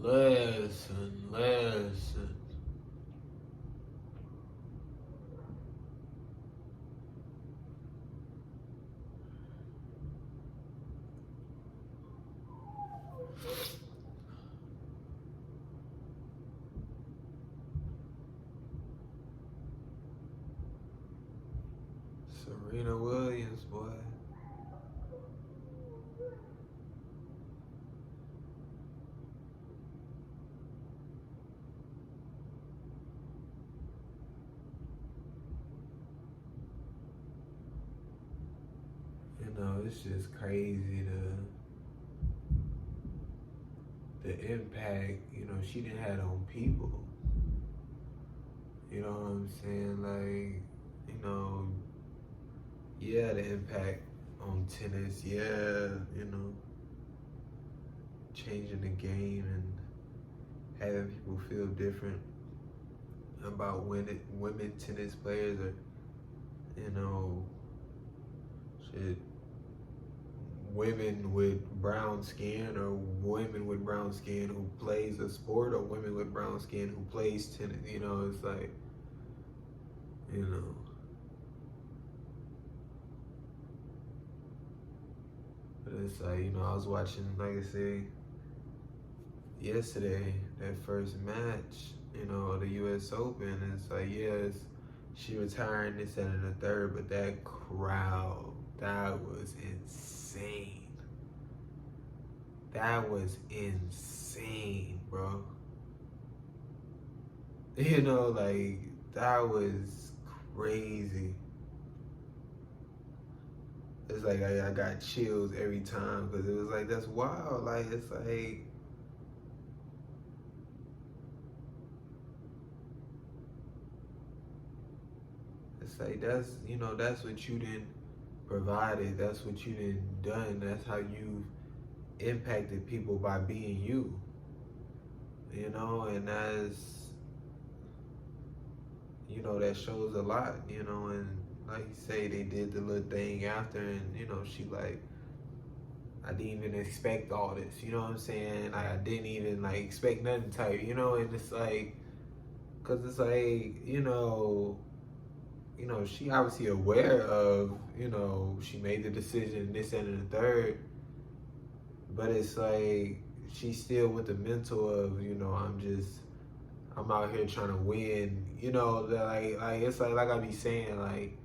Listen. Serena Williams, boy. It's just crazy the impact, she didn't have on people. You know what I'm saying? Like, yeah, the impact on tennis, yeah, changing the game and having people feel different about women tennis players or, shit, women with brown skin or women with brown skin who plays a sport or women with brown skin who plays tennis. It's like, you know, but it's like, I was watching, like I said, yesterday, that first match, of the US Open. And it's like, yes, she retiring this and the third, but that crowd, that was insane. That was insane, bro. Like, that was crazy. It's like I got chills every time because it was like, that's wild. Like, it's like that's what you didn't provided. That's what you didn't done. That's how you impacted people by being you. And that shows a lot, and like you say, they did the little thing after, and she like, I didn't even expect all this, you know what I'm saying? Like, I didn't even like expect nothing type, and it's like, cause it's like, she obviously aware of, she made the decision, this and the third, but it's like, she's still with the mental of, I'm out here trying to win, like it's like I be saying, like,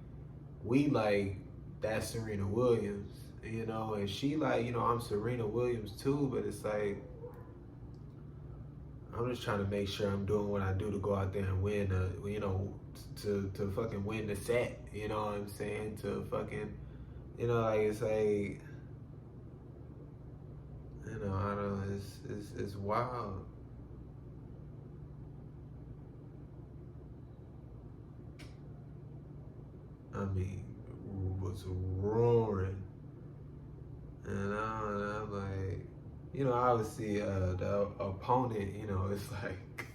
we like, that's Serena Williams, and she like, I'm Serena Williams too, but it's like, I'm just trying to make sure I'm doing what I do to go out there and win, to fucking win the set, you know what I'm saying? To fucking, like, it's like, I don't know, it's wild. I mean, was roaring. And I'm like, obviously the opponent, it's like,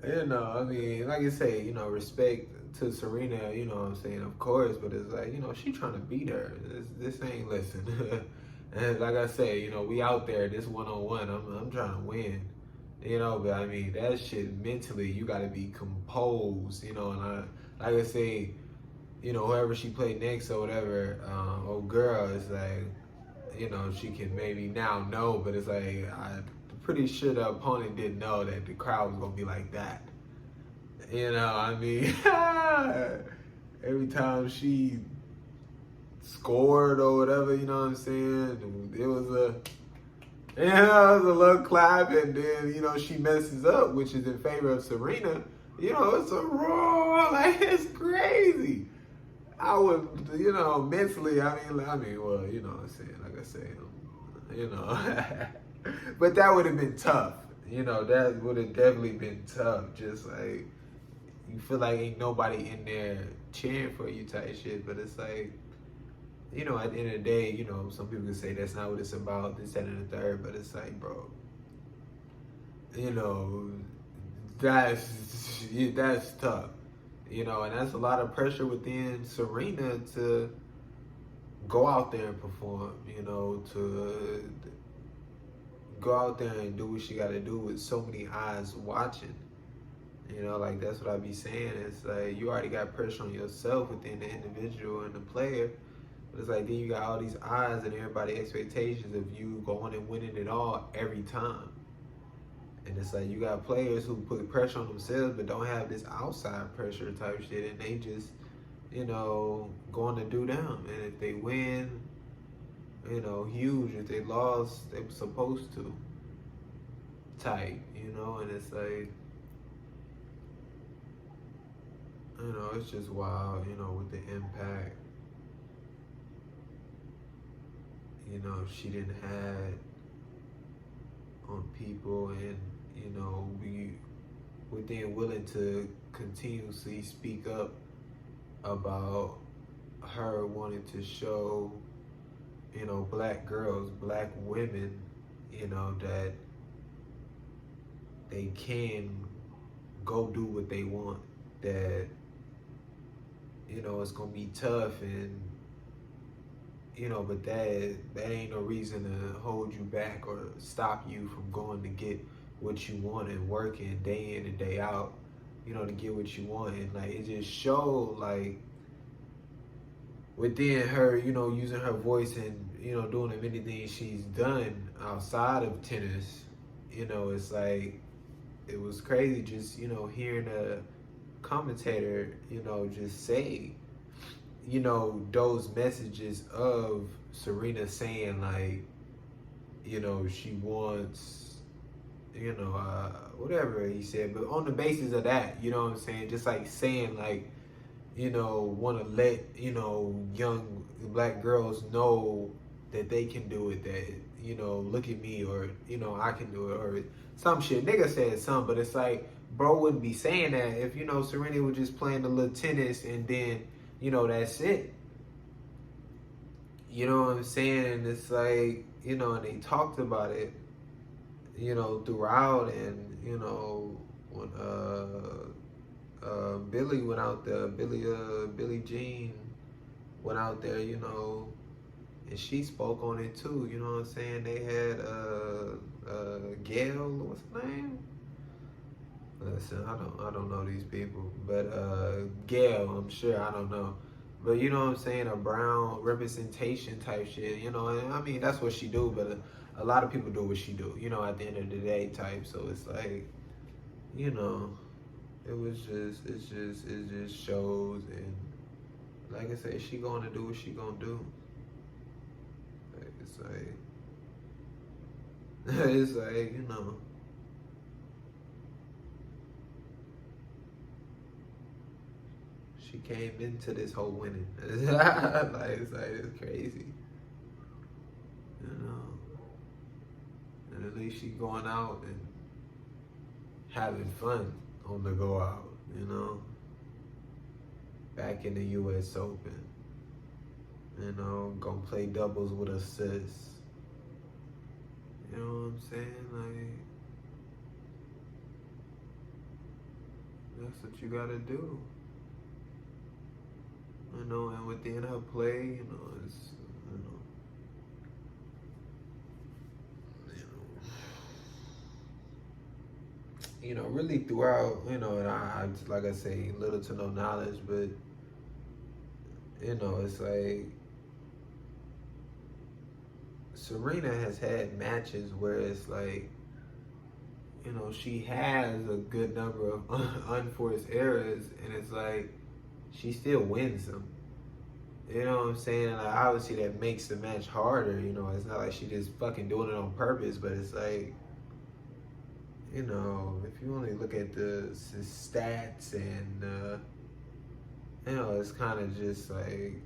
I mean, like I say, respect to Serena, you know what I'm saying, of course, but it's like, she trying to beat her. This ain't listen. And like I say, we out there, this one-on-one, I'm trying to win. But I mean, that shit mentally, you gotta be composed, and like I say, whoever she played next or whatever, old girl is like, she can maybe now know, but it's like, I'm pretty sure the opponent didn't know that the crowd was gonna be like that. I mean, every time she scored or whatever, you know what I'm saying, it was it was a little clap, and then, she messes up, which is in favor of Serena. It's a roar, like, it's crazy. I would, mentally, I mean, well, what I'm saying, like I say, but that would have been tough. That would have definitely been tough. Just like, you feel like ain't nobody in there cheering for you type shit, but it's like, at the end of the day, some people can say that's not what it's about, this, that, and the third, but it's like, bro, that's tough. And that's a lot of pressure within Serena to go out there and perform, to go out there and do what she got to do with so many eyes watching. You know, like that's what I be saying. It's like you already got pressure on yourself within the individual and the player. But it's like then you got all these eyes and everybody expectations of you going and winning it all every time. And it's like you got players who put pressure on themselves but don't have this outside pressure type shit, and they just, you know, going to do them. And if they win, you know, huge. If they lost, they were supposed to. Type, you know, and it's like, you know, it's just wild, you know, with the impact, you know, she didn't have on people, and, you know, we were then willing to continuously speak up about her wanting to show, you know, black girls, black women, you know, that they can go do what they want, that, you know, it's gonna be tough, and, you know, but that ain't no reason to hold you back or stop you from going to get what you want and working day in and day out, you know, to get what you want. And like it just showed like within her, you know, using her voice and, you know, doing the many things she's done outside of tennis, you know, it's like it was crazy just, you know, hearing a commentator, you know, just say, you know, those messages of Serena saying like, you know, she wants, you know, whatever he said, but on the basis of that, you know what I'm saying? Just like saying like, you know, want to let, you know, young black girls know that they can do it, that, you know, look at me, or, you know, I can do it, or some shit. Nigga said something, but it's like, bro wouldn't be saying that if, you know, Serena was just playing a little tennis and then, you know, that's it. You know what I'm saying? And it's like, you know, and they talked about it, you know, throughout, and, you know, when Billie went out there, Billie Jean went out there, you know, and she spoke on it too, you know what I'm saying? They had Gail, what's her name? Listen, I don't know these people, but Gail, I'm sure, I don't know. But you know what I'm saying, a brown representation type shit, you know, and I mean that's what she do, but a lot of people do what she do, you know, at the end of the day type. So it's like, you know, it just shows, and like I said, she gonna do what she gonna do. Like, it's like it's like, you know, she came into this whole winning. It's crazy, you know. And at least she going out and having fun on the go out, you know. Back in the U.S. Open, you know, gonna play doubles with a sis. You know what I'm saying? Like, that's what you gotta do. You know, and within her play, you know, it's, you know, really throughout, you know, and I like I say, little to no knowledge, but, you know, it's like, Serena has had matches where it's like, you know, she has a good number of unforced errors, and it's like, she still wins them. You know what I'm saying? Like, obviously that makes the match harder, you know, it's not like she just fucking doing it on purpose, but it's like, you know, if you only look at the stats and, you know, it's kind of just like,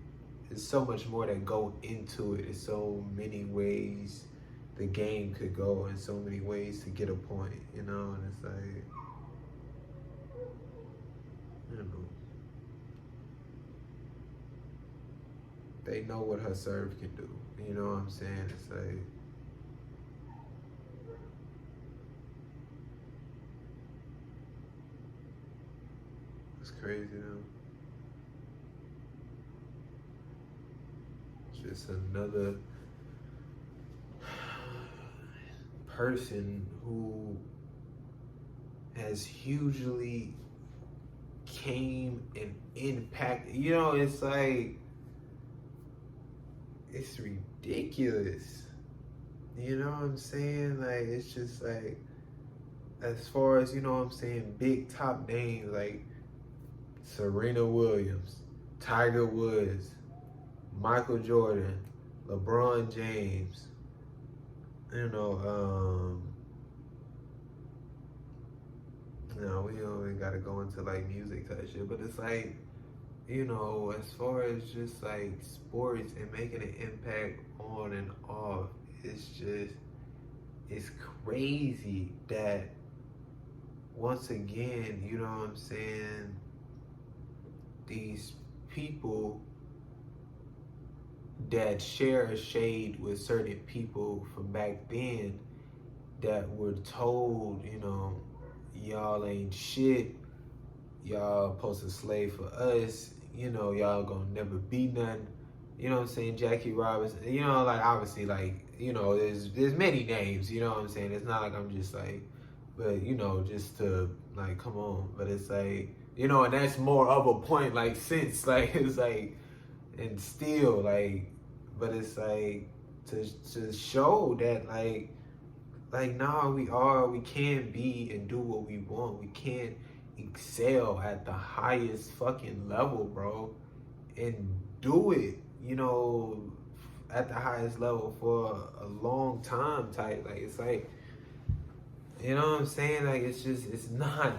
there's so much more that go into it. There's so many ways the game could go, and so many ways to get a point, you know, and it's like, you know, they know what her serve can do, you know what I'm saying? It's like, it's crazy though. It's just another person who has hugely came and impacted. You know, it's like, it's ridiculous. You know what I'm saying? Like, it's just like, as far as, you know what I'm saying, big top names like Serena Williams, Tiger Woods, Michael Jordan, LeBron James, you know, we don't even gotta go into like music type shit, but it's like, you know, as far as just like sports and making an impact on and off, it's crazy that once again, you know what I'm saying, these people that share a shade with certain people from back then that were told, you know, y'all ain't shit, y'all supposed to slave for us, you know, y'all gonna never be nothing. You know what I'm saying? Jackie Robinson, you know, like obviously, like, you know, there's many names, you know what I'm saying? It's not like I'm just like, but you know, just to like, come on. But it's like, you know, and that's more of a point, like, since, like, it's like, and still, like, but it's like, to show that, like, nah, we can be and do what we want. We can excel at the highest fucking level, bro, and do it, you know, at the highest level for a long time type. Like, it's like, you know what I'm saying? Like, it's just, it's not,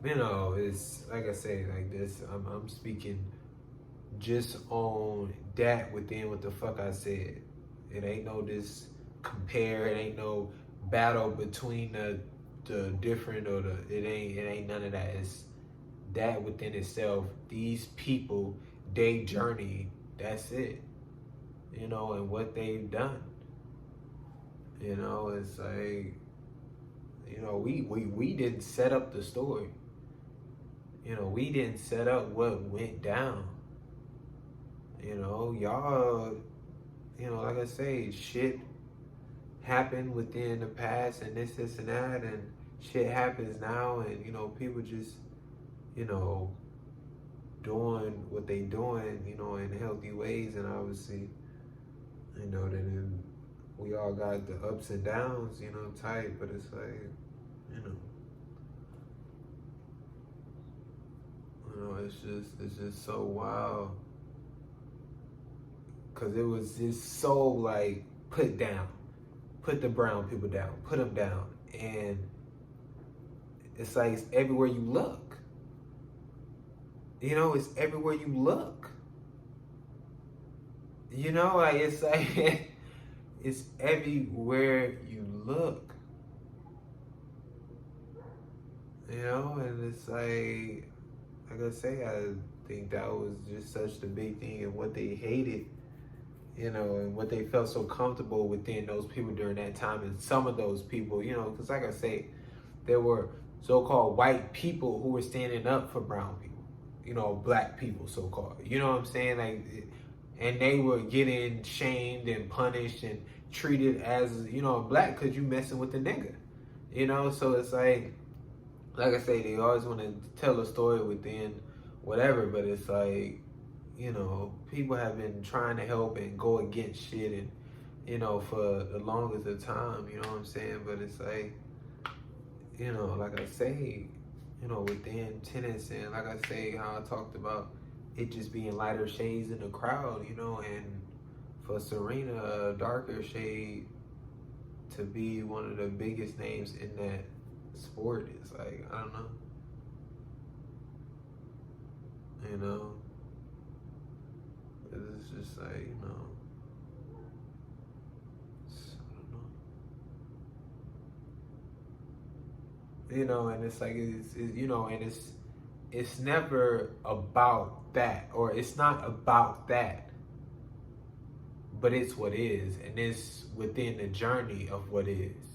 you know, it's like I say, like this, I'm speaking just on that within what the fuck I said. It ain't no this compare, it ain't no battle between the different or it ain't none of that. It's that within itself, these people, they journey, that's it. You know, and what they've done. You know, it's like, you know, we didn't set up the story. You know, we didn't set up what went down. You know, y'all, you know, like I say, shit happened within the past and this and that, and shit happens now, and, you know, people just, you know, doing what they doing, you know, in healthy ways, and obviously, you know, then we all got the ups and downs, you know, type, but it's like, you know, it's just so wild, cause it was just so like put down, put the brown people down, put them down, and it's like it's everywhere you look. You know, it's everywhere you look. You know, like it's like it's everywhere you look. You know, and it's like I say, I think that was just such the big thing, and what they hated, you know, and what they felt so comfortable within those people during that time, and some of those people, you know, because like I say, there were so-called white people who were standing up for brown people, you know, black people, so-called, you know what I'm saying, like, and they were getting shamed and punished and treated as, you know, black because you messing with the nigga, you know, so it's like I say, they always want to tell a story within whatever, but it's like, you know, people have been trying to help and go against shit, and, you know, for the longest of time, you know what I'm saying? But it's like, you know, like I say, you know, within tenants, and like I say, how I talked about it just being lighter shades in the crowd, you know, and for Serena, a darker shade to be one of the biggest names in that sport is like, I don't know. You know? It's just like, you know, I don't know. You know, and it's like, it's you know, and it's never about that, or it's not about that, but it's what is, and it's within the journey of what is.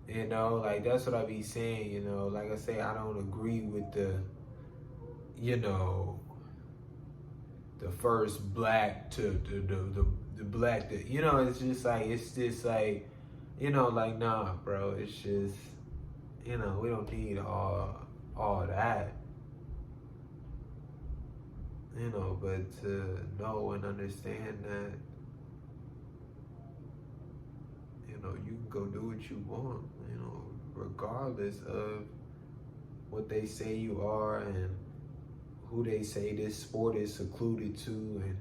You know, like, that's what I be saying, you know, like I say, I don't agree with the, you know, the first black to the black, that, you know, it's just like, You know, like, nah, bro, it's just, you know, we don't need all that. You know, but to know and understand that, you know, you can go do what you want, you know, regardless of what they say you are and who they say this sport is secluded to. And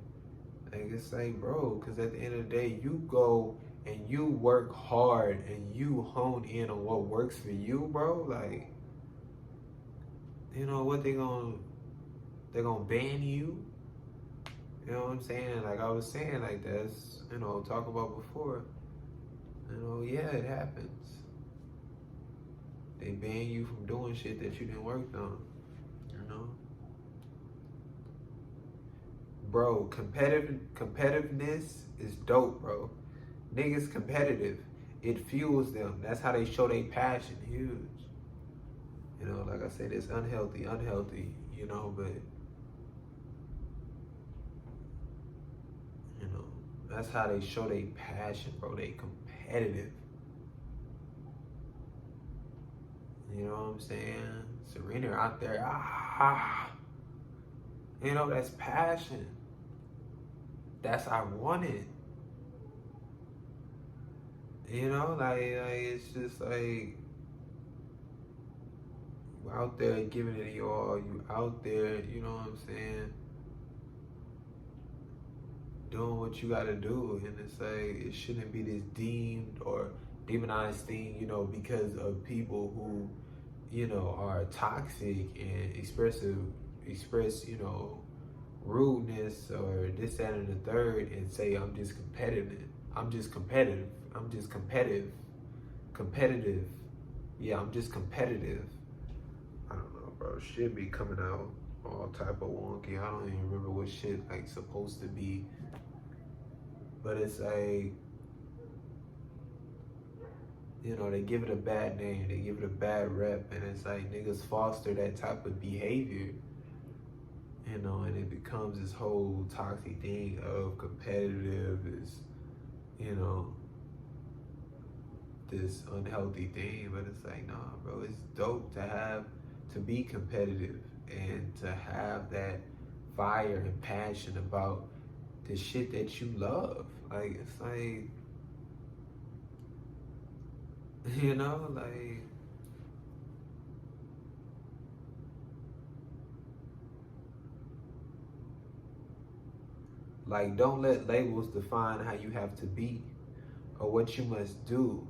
like, it's like, bro, because at the end of the day, you go and you work hard and you hone in on what works for you, bro. Like, you know what, they're gonna ban you. You know what I'm saying? Like I was saying, like, that's, you know, talk about before. You know, yeah, it happens. They ban you from doing shit that you didn't work on. You know, bro, competitiveness is dope, bro. Niggas competitive. It fuels them. That's how they show their passion. Huge. You know, like I said, it's unhealthy, you know, but, you know, that's how they show their passion, bro. They competitive. You know what I'm saying? Serena out there, you know, that's passion. That's I want it. You know, like it's just like you out there giving it your all. You out there, you know what I'm saying? Doing what you gotta do, and it's like it shouldn't be this deemed or demonized thing, you know, because of people who, you know, are toxic and express, you know, rudeness or this, that, and the third, and say I'm just competitive. I'm just competitive. I'm just competitive. Competitive. Yeah, I'm just competitive. I don't know, bro. Shit be coming out all type of wonky. I don't even remember what shit like supposed to be. But it's like, you know, they give it a bad name, they give it a bad rep, and it's like niggas foster that type of behavior, you know, and it becomes this whole toxic thing of competitive is, you know, this unhealthy thing. But it's like, nah, bro, it's dope to be competitive and to have that fire and passion about the shit that you love. Like, it's like, you know, like don't let labels define how you have to be or what you must do.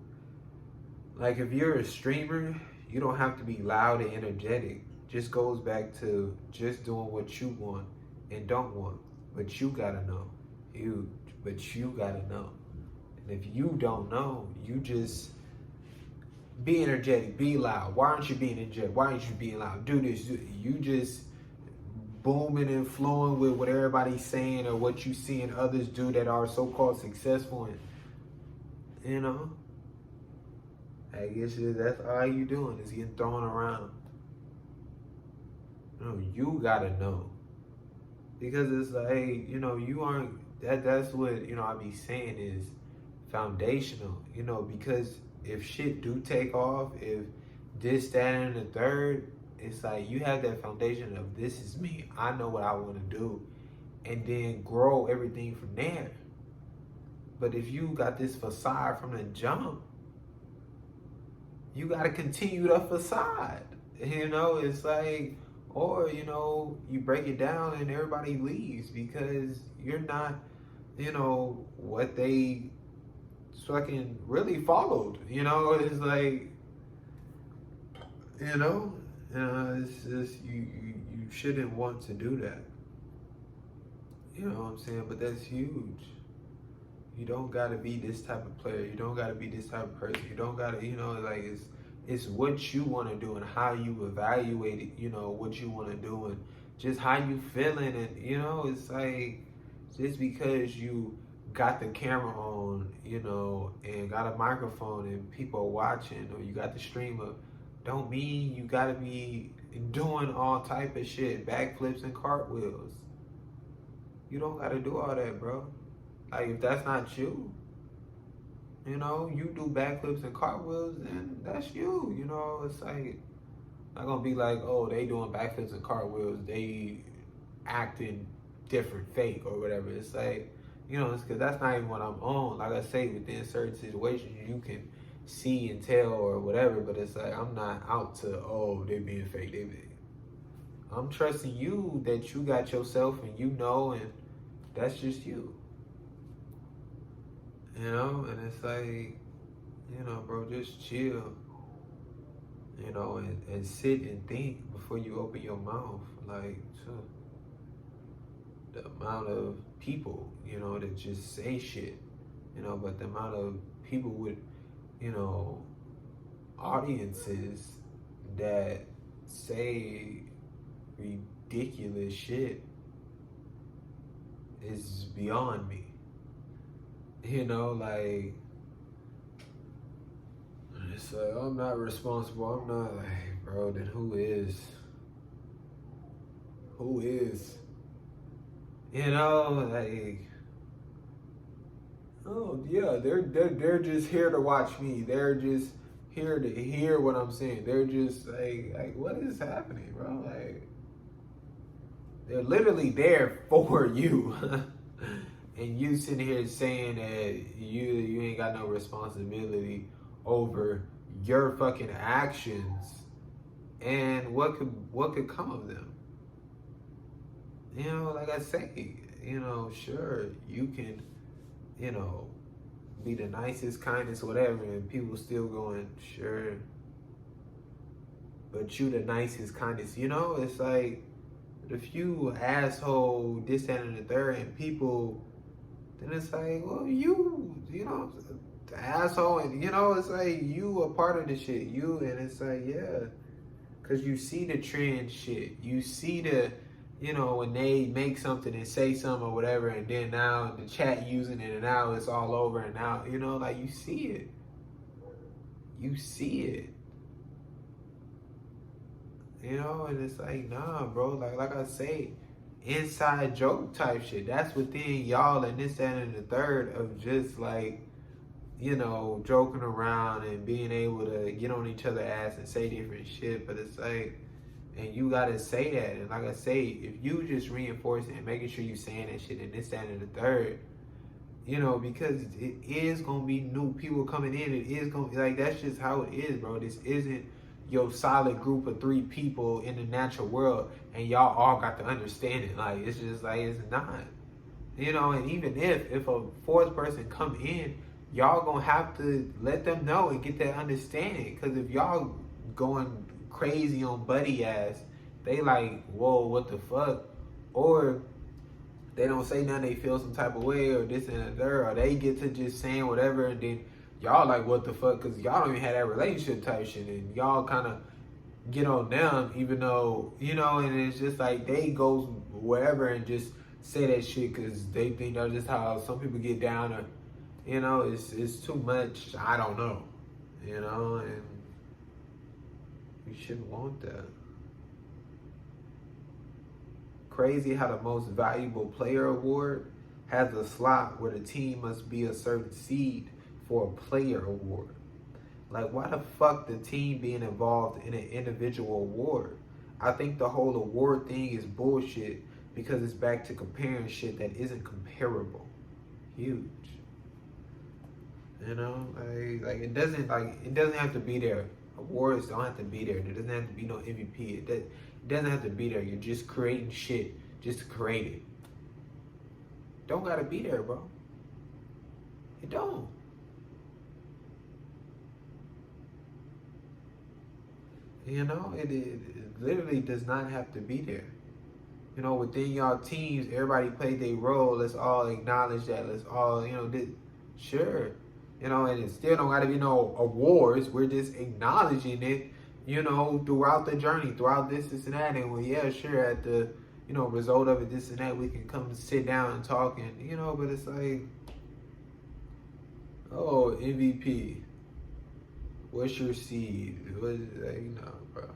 Like if you're a streamer, you don't have to be loud and energetic. Just goes back to just doing what you want and don't want. But you gotta know. But you gotta know. And if you don't know, you just be energetic, be loud. Why aren't you being energetic? Why aren't you being loud? Do this. You just booming and flowing with what everybody's saying or what you seeing others do that are so-called successful, and you know, I guess that's all you doing is getting thrown around. You know, you gotta know. Because it's like, you know, you aren't that's what, you know, I be saying is foundational, you know, because if shit do take off, if this, that, and the third, it's like you have that foundation of this is me. I know what I want to do, and then grow everything from there. But if you got this facade from the jump, you got to continue the facade. You know, it's like, or, you know, you break it down and everybody leaves because you're not, you know, what they fucking really followed. You know, it's like, you know, it's just you shouldn't want to do that. You know what I'm saying? But that's huge. You don't gotta be this type of player. You don't gotta be this type of person. You don't gotta, you know, like it's what you want to do and how you evaluate it. You know what you want to do and just how you feeling. And you know, it's like just because you got the camera on, you know, and got a microphone and people are watching, or you got the streamer, don't mean you gotta be doing all type of shit, backflips and cartwheels. You don't gotta do all that, bro. Like if that's not you, You know, you do backflips and cartwheels, then that's you. You know, it's like not gonna be like, oh, they doing backflips and cartwheels, they acting different, fake or whatever. It's like, you know, it's because that's not even what I'm on. Like I say, within certain situations, you can see and tell or whatever, but it's like I'm not out to, oh, they being fake. I'm trusting you that you got yourself and you know, and that's just you. You know, and it's like, you know, bro, just chill. You know, and sit and think before you open your mouth. Like, so the amount of people, you know, that just say shit, you know, but the amount of people with, you know, audiences that say ridiculous shit is beyond me. You know, like, it's like, I'm not responsible. I'm not like, bro, then who is? Who is? You know, like, oh yeah, they're just here to watch me. They're just here to hear what I'm saying. They're just like what is happening, bro? Like, they're literally there for you. And you sitting here saying that you ain't got no responsibility over your fucking actions and what could come of them. You know, like I say, you know, sure, you can, you know, be the nicest, kindest, whatever, and people still going, sure, but you the nicest, kindest, you know, it's like, if you asshole, this, that, and the third, and people, then it's like, well, you know, the asshole, and, you know, it's like, you a part of the shit, you, and it's like, yeah, because you see the trend shit, you see the, you know, when they make something and say something or whatever, and then now the chat using it, and now it's all over, and now, you know, like, you see it. You see it. You know, and it's like, nah, bro, like I say, inside joke type shit. That's within y'all and this, that, and the third of just like, you know, joking around and being able to get on each other's ass and say different shit. But it's like, and you gotta say that. And like I say, if you just reinforcing and making sure you saying that shit and this, that, and the third, you know, because it is gonna be new people coming in. It is gonna, like, that's just how it is, bro. This isn't your solid group of 3 people in the natural world and y'all all got to understand it. Like, it's just like, it's not. You know, and even if a 4th person come in, y'all gonna have to let them know and get that understanding. Because if y'all going crazy on buddy ass, they like, whoa, what the fuck? Or they don't say nothing, they feel some type of way, or this and that, or they get to just saying whatever, and then y'all like, what the fuck? Because y'all don't even have that relationship type shit, and y'all kind of get on them, even though, you know, and it's just like they go wherever and just say that shit because they think that's just how some people get down, or, you know, it's too much. I don't know, you know, and you shouldn't want that. Crazy how the most valuable player award has a slot where the team must be a certain seed for a player award. Like, why the fuck the team being involved in an individual award? I think the whole award thing is bullshit because it's back to comparing shit that isn't comparable. Huge. You know, like it doesn't have to be there. Awards don't have to be there. There doesn't have to be no MVP. It doesn't have to be there. You're just creating shit just to create it. Don't gotta be there, bro. It don't. You know, it literally does not have to be there. You know, within y'all teams, everybody play their role. Let's all acknowledge that. Let's all, you know, sure. You know, and it still don't gotta be no awards. We're just acknowledging it, you know, throughout the journey, throughout this and that. And well, yeah, sure, at the, you know, result of it, this and that, we can come sit down and talk, and, you know, but it's like, oh, MVP. What's your seed? What is that? You know, bro.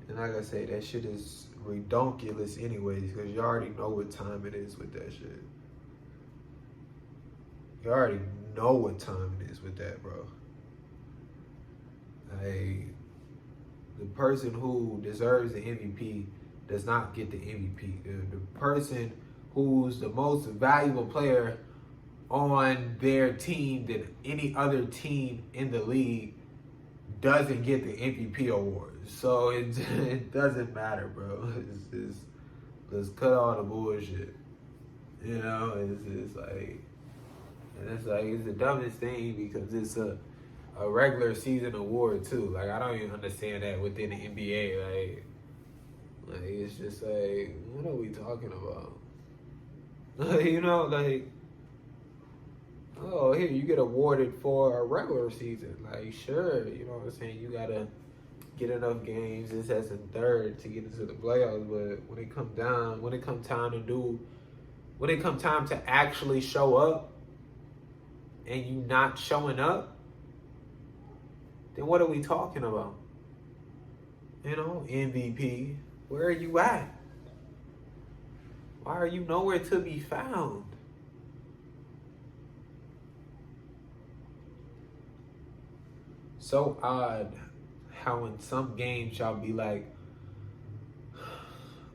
And like I say, that shit is redonkulous anyways, because you already know what time it is with that shit. You already know what time it is with that, bro. Like, the person who deserves the MVP does not get the MVP. The person who's the most valuable player on their team than any other team in the league doesn't get the MVP award. So it doesn't matter, bro. Let's cut all the bullshit. You know, it's like, and it's the dumbest thing because it's a regular season award too. Like, I don't even understand that within the NBA. Like it's just like, what are we talking about? You know, like, oh, here you get awarded for a regular season. Like, sure, you know what I'm saying? You gotta get enough games, this, as in third, to get into the playoffs. But when it come time to actually show up, and you not showing up, then what are we talking about? You know, MVP, where are you at? Why are you nowhere to be found? So odd how in some games y'all be like,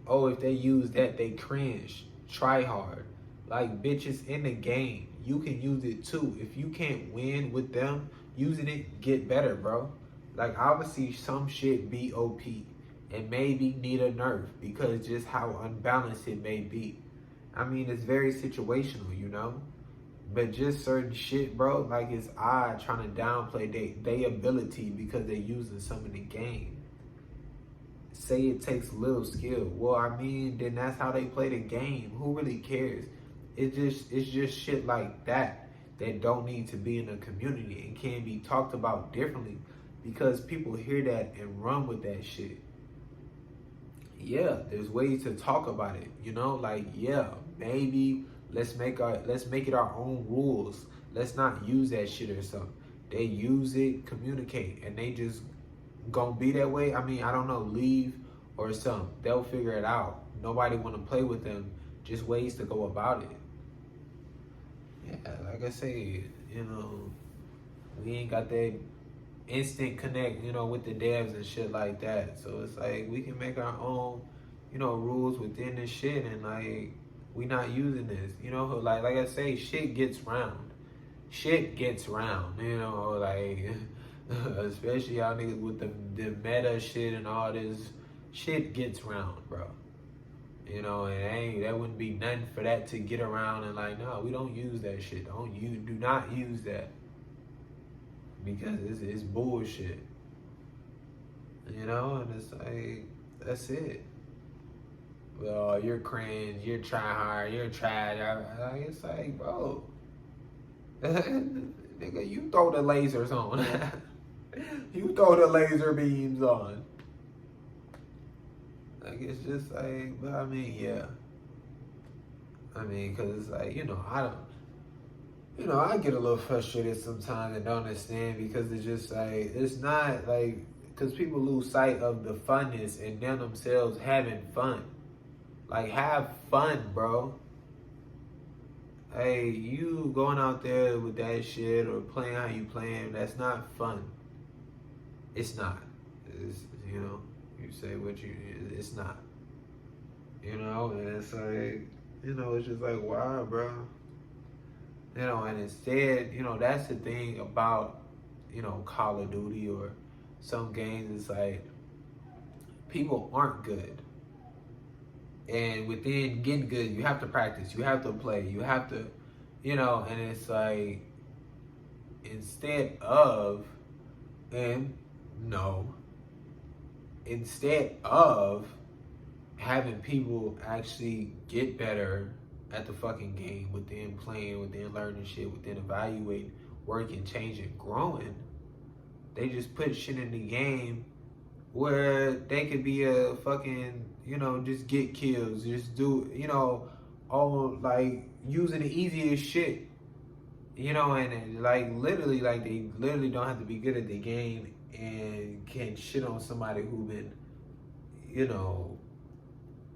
oh, if they use that, they cringe, try hard. Like, bitches, in the game, you can use it too. If you can't win with them, using it, get better, bro. Like, obviously, some shit be OP and maybe need a nerf because just how unbalanced it may be. I mean, it's very situational, you know? But just certain shit, bro, like, it's odd trying to downplay their ability because they're using some in the game. Say it takes little skill. Well, I mean, then that's how they play the game. Who really cares? It's just shit like that don't need to be in a community and can be talked about differently because people hear that and run with that shit. Yeah, there's ways to talk about it, you know? Like, yeah, maybe let's make it our own rules. Let's not use that shit or something. They use it, communicate, and they just gonna be that way. I mean, I don't know, leave or something. They'll figure it out. Nobody want to play with them. Just ways to go about it. Yeah, like I say, you know, we ain't got that instant connect, you know, with the devs and shit like that. So it's like we can make our own, you know, rules within this shit, and like we not using this, you know. Like I say, shit gets round. Shit gets round, you know, like especially y'all niggas with the meta shit and all this. Shit gets round, bro. You know, and that wouldn't be nothing for that to get around and like, no, we don't use that shit. Do not use that. Because it's bullshit. You know, and it's like, that's it. Well, you're cringe, you're trying hard, you're trash. It's like, bro, nigga, you throw the lasers on. You throw the laser beams on. Like, it's just like, but I mean, yeah. I mean, because it's like, you know, I get a little frustrated sometimes and don't understand because it's just like, it's not like, because people lose sight of the funness and them themselves having fun. Like, have fun, bro. Hey, you going out there with that shit or playing how you playing, that's not fun. It's not. It's, you know, you say it's not. You know, and it's like, you know, it's just like, wow, bro. You know, and instead, you know, that's the thing about, you know, Call of Duty or some games. It's like, people aren't good. And within getting good, you have to practice, you have to play, you have to, you know, and it's like, instead of having people actually get better at the fucking game, within playing, within learning shit, within evaluating, working, changing, growing, they just put shit in the game where they could be a fucking, you know, just get kills, just do, you know, all like using the easiest shit, you know, and like literally, like they literally don't have to be good at the game and can shit on somebody who been, you know,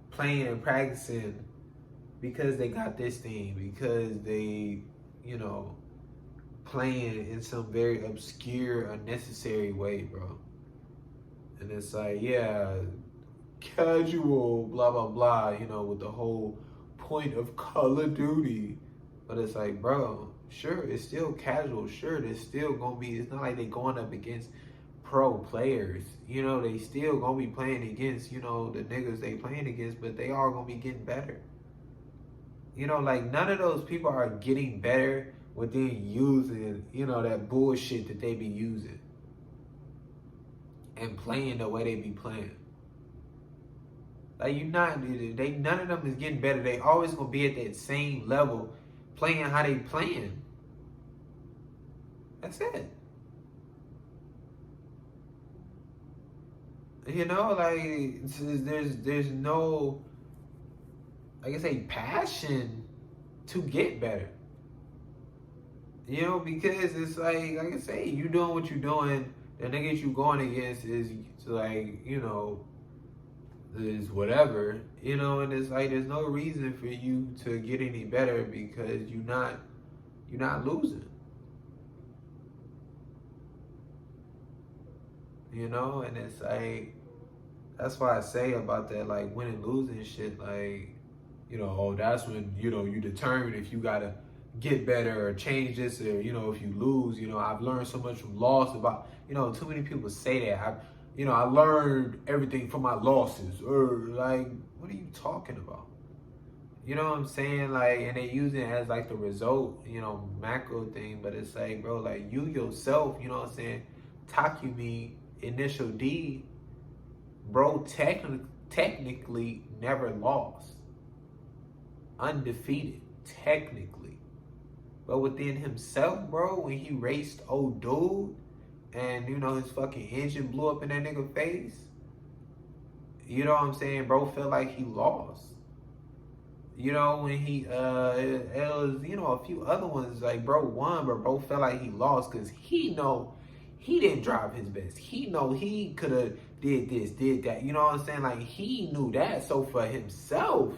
playing and practicing because they got this thing, because they, you know, playing in some very obscure, unnecessary way, bro. And it's like, yeah, casual, blah, blah, blah, with the whole point of Call of Duty. But it's like, bro, sure, it's still casual. Sure, there's still going to be, it's not like they going up against pro players. They still going to be playing against, the niggas they playing against, but they are going to be getting better. Like none of those people are getting better within using, that bullshit that they be using and playing the way they be playing. Like none of them is getting better. They always gonna be at that same level, playing how they playing. That's it. Like there's no, like I say, passion to get better. Because it's like I say, you doing what you're doing. The niggas you going against is like, is whatever, and it's like there's no reason for you to get any better because you're not losing. And it's like that's why I say about that, like winning, losing shit, like, that's when, you determine if you gotta get better or change this, or, if you lose, I've learned so much from loss about, too many people say that. I learned everything from my losses, or like, what are you talking about? You know what I'm saying? Like, and they use it as like the result, macro thing, but it's like, bro, like you yourself, you know what I'm saying? Takumi, initial D, bro, technically never lost. Undefeated, technically. But within himself, bro, when he raced old dude and, his fucking engine blew up in that nigga face, you know what I'm saying? Bro felt like he lost. When he, it was, a few other ones, like, bro won, but bro felt like he lost because he didn't drive his best. He know he could have did this, did that. You know what I'm saying? Like, he knew that. So for himself,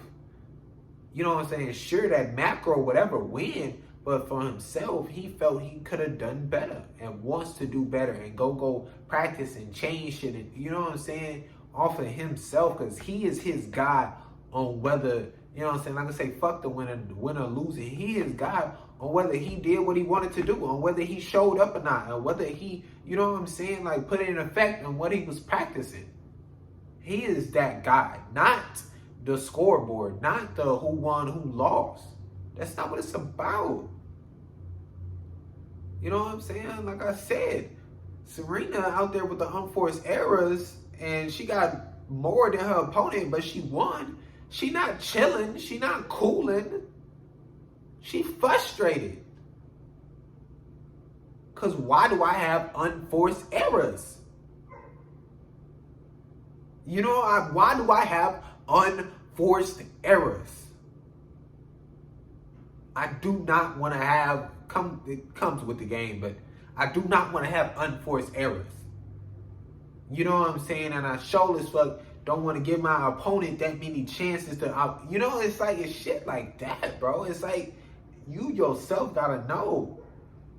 you know what I'm saying? Sure, that macro, whatever, win. But for himself, he felt he could have done better and wants to do better and go practice and change shit. And you know what I'm saying? Off of himself, because he is his God on whether, you know what I'm saying? Like I say, fuck the winner losing. He is God on whether he did what he wanted to do, on whether he showed up or not, or whether he, you know what I'm saying? Like put it in effect on what he was practicing. He is that guy, not the scoreboard, not the who won, who lost. That's not what it's about. You know what I'm saying? Like I said, Serena out there with the unforced errors, and she got more than her opponent, but she won. She not chilling. She not cooling. She frustrated. Because why do I have unforced errors? Why do I have unforced errors? I do not want to have, it comes with the game, but I do not want to have unforced errors. You know what I'm saying? And I sure as fuck don't want to give my opponent that many chances to, it's like, it's shit like that, bro. It's like, you yourself gotta know,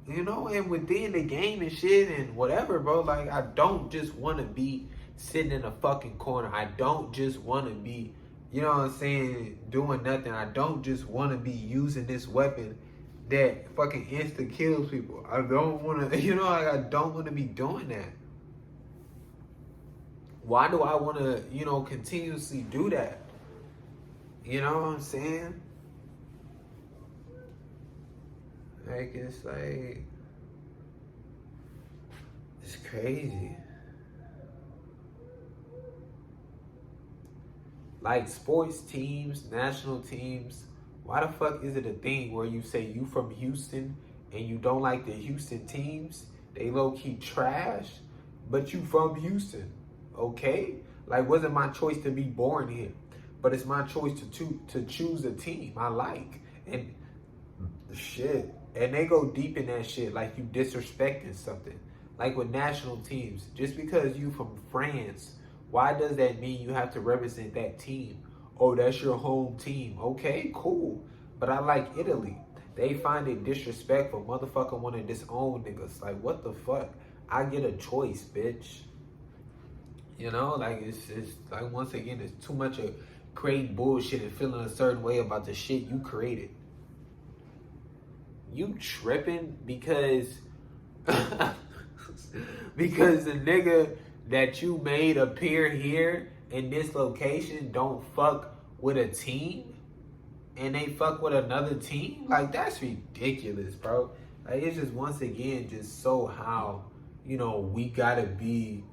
and within the game and shit and whatever, bro, like, I don't just want to be sitting in a fucking corner. I don't just want to be, you know what I'm saying, doing nothing. I don't just want to be using this weapon that fucking insta kills people. I don't want to, I don't want to be doing that. Why do I want to, continuously do that? You know what I'm saying? Like, it's like, it's crazy. Like, sports teams, national teams, why the fuck is it a thing where you say you from Houston and you don't like the Houston teams? They low-key trash, but you from Houston, okay? Like, wasn't my choice to be born here, but it's my choice to choose a team I like. And shit, and they go deep in that shit, like you disrespecting something. Like with national teams, just because you from France, why does that mean you have to represent that team? Oh, that's your home team. Okay, cool. But I like Italy. They find it disrespectful. Motherfucker want to disown niggas. Like, what the fuck? I get a choice, bitch. You know, like it's like once again, it's too much of creating bullshit and feeling a certain way about the shit you created. You tripping because because the nigga that you made appear here in this location don't fuck with a team and they fuck with another team? Like, that's ridiculous, bro. Like, it's just once again just so how, you know, we gotta be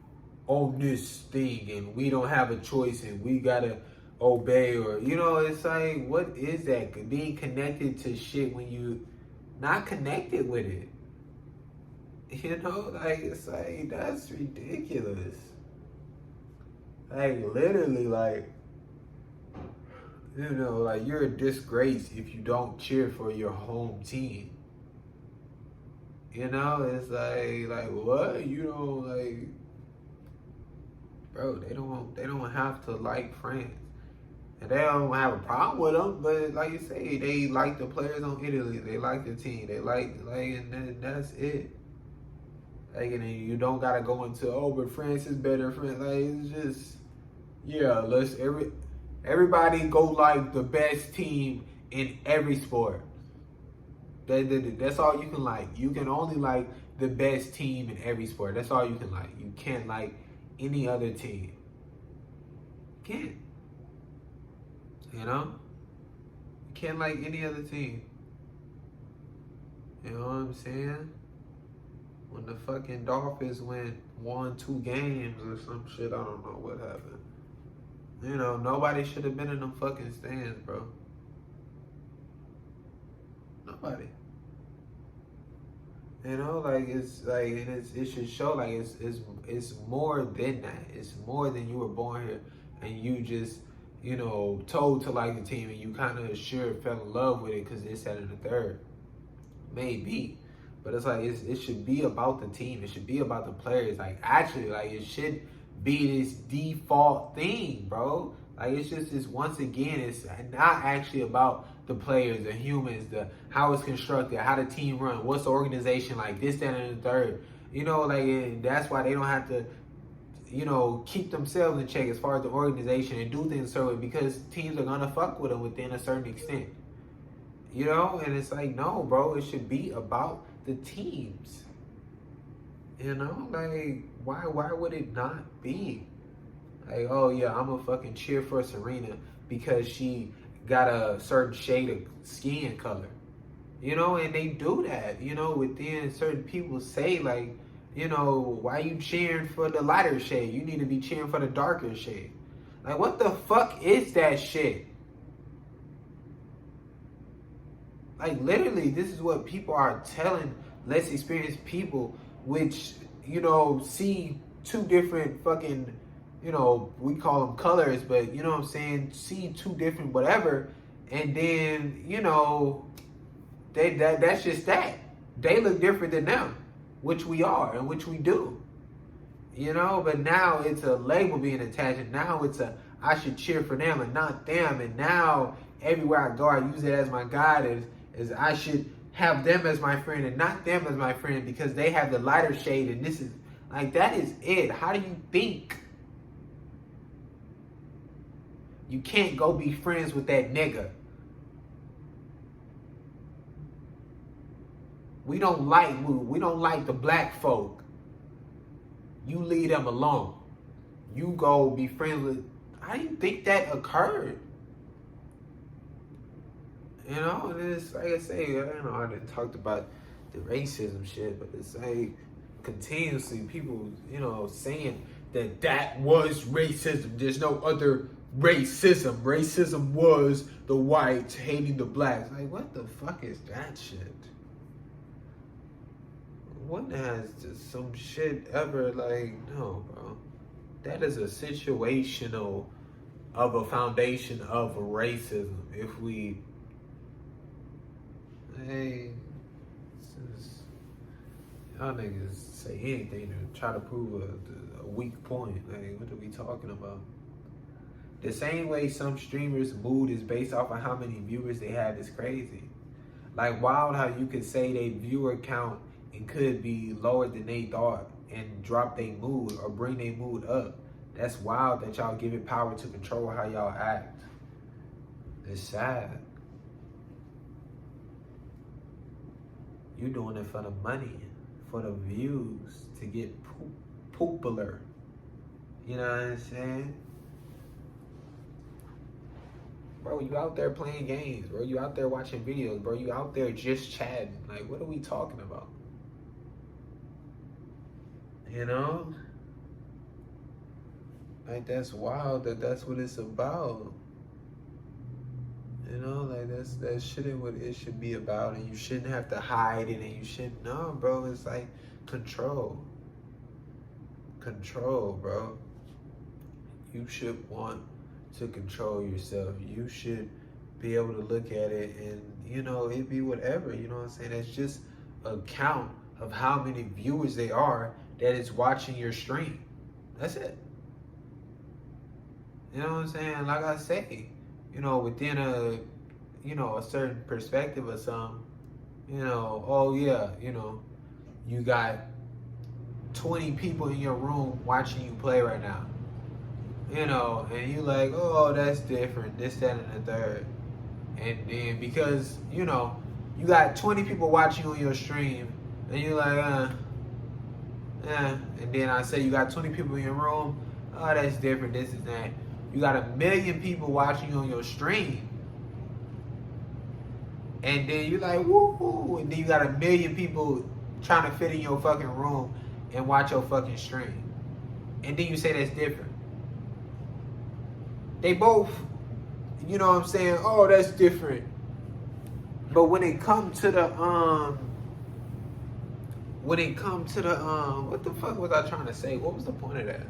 on this thing and we don't have a choice and we gotta obey, or, you know, it's like, what is that? Being connected to shit when you not connected with it. You know, like, it's like, that's ridiculous. Like, literally, like, you know, like, you're a disgrace if you don't cheer for your home team. You know, it's like what? You know, like, bro, they don't have to like France. And they don't have a problem with them, but like you say, they like the players on Italy. They like the team. They like, and that's it. Like, and then you don't gotta go into, oh, but France is better. France, like, it's just, yeah, everybody go like the best team in every sport. That's all you can like. You can only like the best team in every sport. That's all you can like. You can't like any other team. You can't. You know? You can't like any other team. You know what I'm saying? When the fucking Dolphins won 2 games or some shit, I don't know what happened. You know, nobody should have been in them fucking stands, bro. Nobody. You know, like, it's like, it should show like it's more than that. It's more than you were born here and you just, you know, told to like the team and you kind of sure fell in love with it because it's that and the third. Maybe. But it's like, it should be about the team. It should be about the players. Like, actually, like, it should be this default thing, bro. Like, it's just this, once again, it's not actually about the players, the humans, how it's constructed, how the team run, what's the organization like, this, that, and the third. You know, like, and that's why they don't have to, you know, keep themselves in check as far as the organization and do things a certain way, because teams are gonna fuck with them within a certain extent. You know, and it's like, no, bro, it should be about the teams. You know, like, why would it not be? Like, oh yeah, I'm gonna fucking cheer for Serena because she got a certain shade of skin color. You know, and they do that, you know, within certain people say, like, you know, why you cheering for the lighter shade? You need to be cheering for the darker shade. Like, what the fuck is that shit? Like, literally, this is what people are telling less experienced people, which, you know, see 2 different fucking, you know, we call them colors, but, you know what I'm saying, see 2 different whatever, and then, you know, that's just that. They look different than them, which we are, and which we do. You know, but now it's a label being attached, and now it's I should cheer for them and not them, and now everywhere I go, I use it as my guide, is I should have them as my friend and not them as my friend because they have the lighter shade, and this is, like, that is it. How do you think? You can't go be friends with that nigga. We don't like the black folk. You leave them alone. You go be friends with, how do you think that occurred? You know, and it's like I say, you know, I didn't talk about the racism shit, but it's like continuously people, you know, saying that was racism. There's no other racism. Racism was the whites hating the blacks. Like, what the fuck is that shit? When has just some shit ever, like, no, bro. That is a situational of a foundation of racism. If we, hey, y'all niggas say anything to try to prove a weak point. Like, what are we talking about? The same way some streamers' mood is based off of how many viewers they have is crazy. Like wild how you could say they viewer count and could be lower than they thought and drop their mood or bring their mood up. That's wild that y'all give it power to control how y'all act. It's sad. You doing it for the money, for the views, to get popular. You know what I'm saying? Bro, you out there playing games, bro. You out there watching videos, bro. You out there just chatting. Like, what are we talking about? You know? Like, that's wild that's what it's about. You know, like that shouldn't what it should be about, and you shouldn't have to hide it, and you shouldn't. No, bro, it's like control. Control, bro. You should want to control yourself. You should be able to look at it and, you know, it be whatever, you know what I'm saying? It's just a count of how many viewers they are that is watching your stream. That's it. You know what I'm saying? Like I say, you know, within a certain perspective or something, you know, oh yeah, you know, you got 20 people in your room watching you play right now. You know, and you like, oh, that's different, this, that, and the third. And then because, you know, you got 20 people watching on your stream, and you're like, and then I say you got 20 people in your room, oh, that's different, this is that. You got 1 million people watching on your stream. And then you're like, woo, and then you got 1 million people trying to fit in your fucking room and watch your fucking stream. And then you say that's different. They both, you know what I'm saying, oh, that's different. But when it come to the, what the fuck was I trying to say? What was the point of that?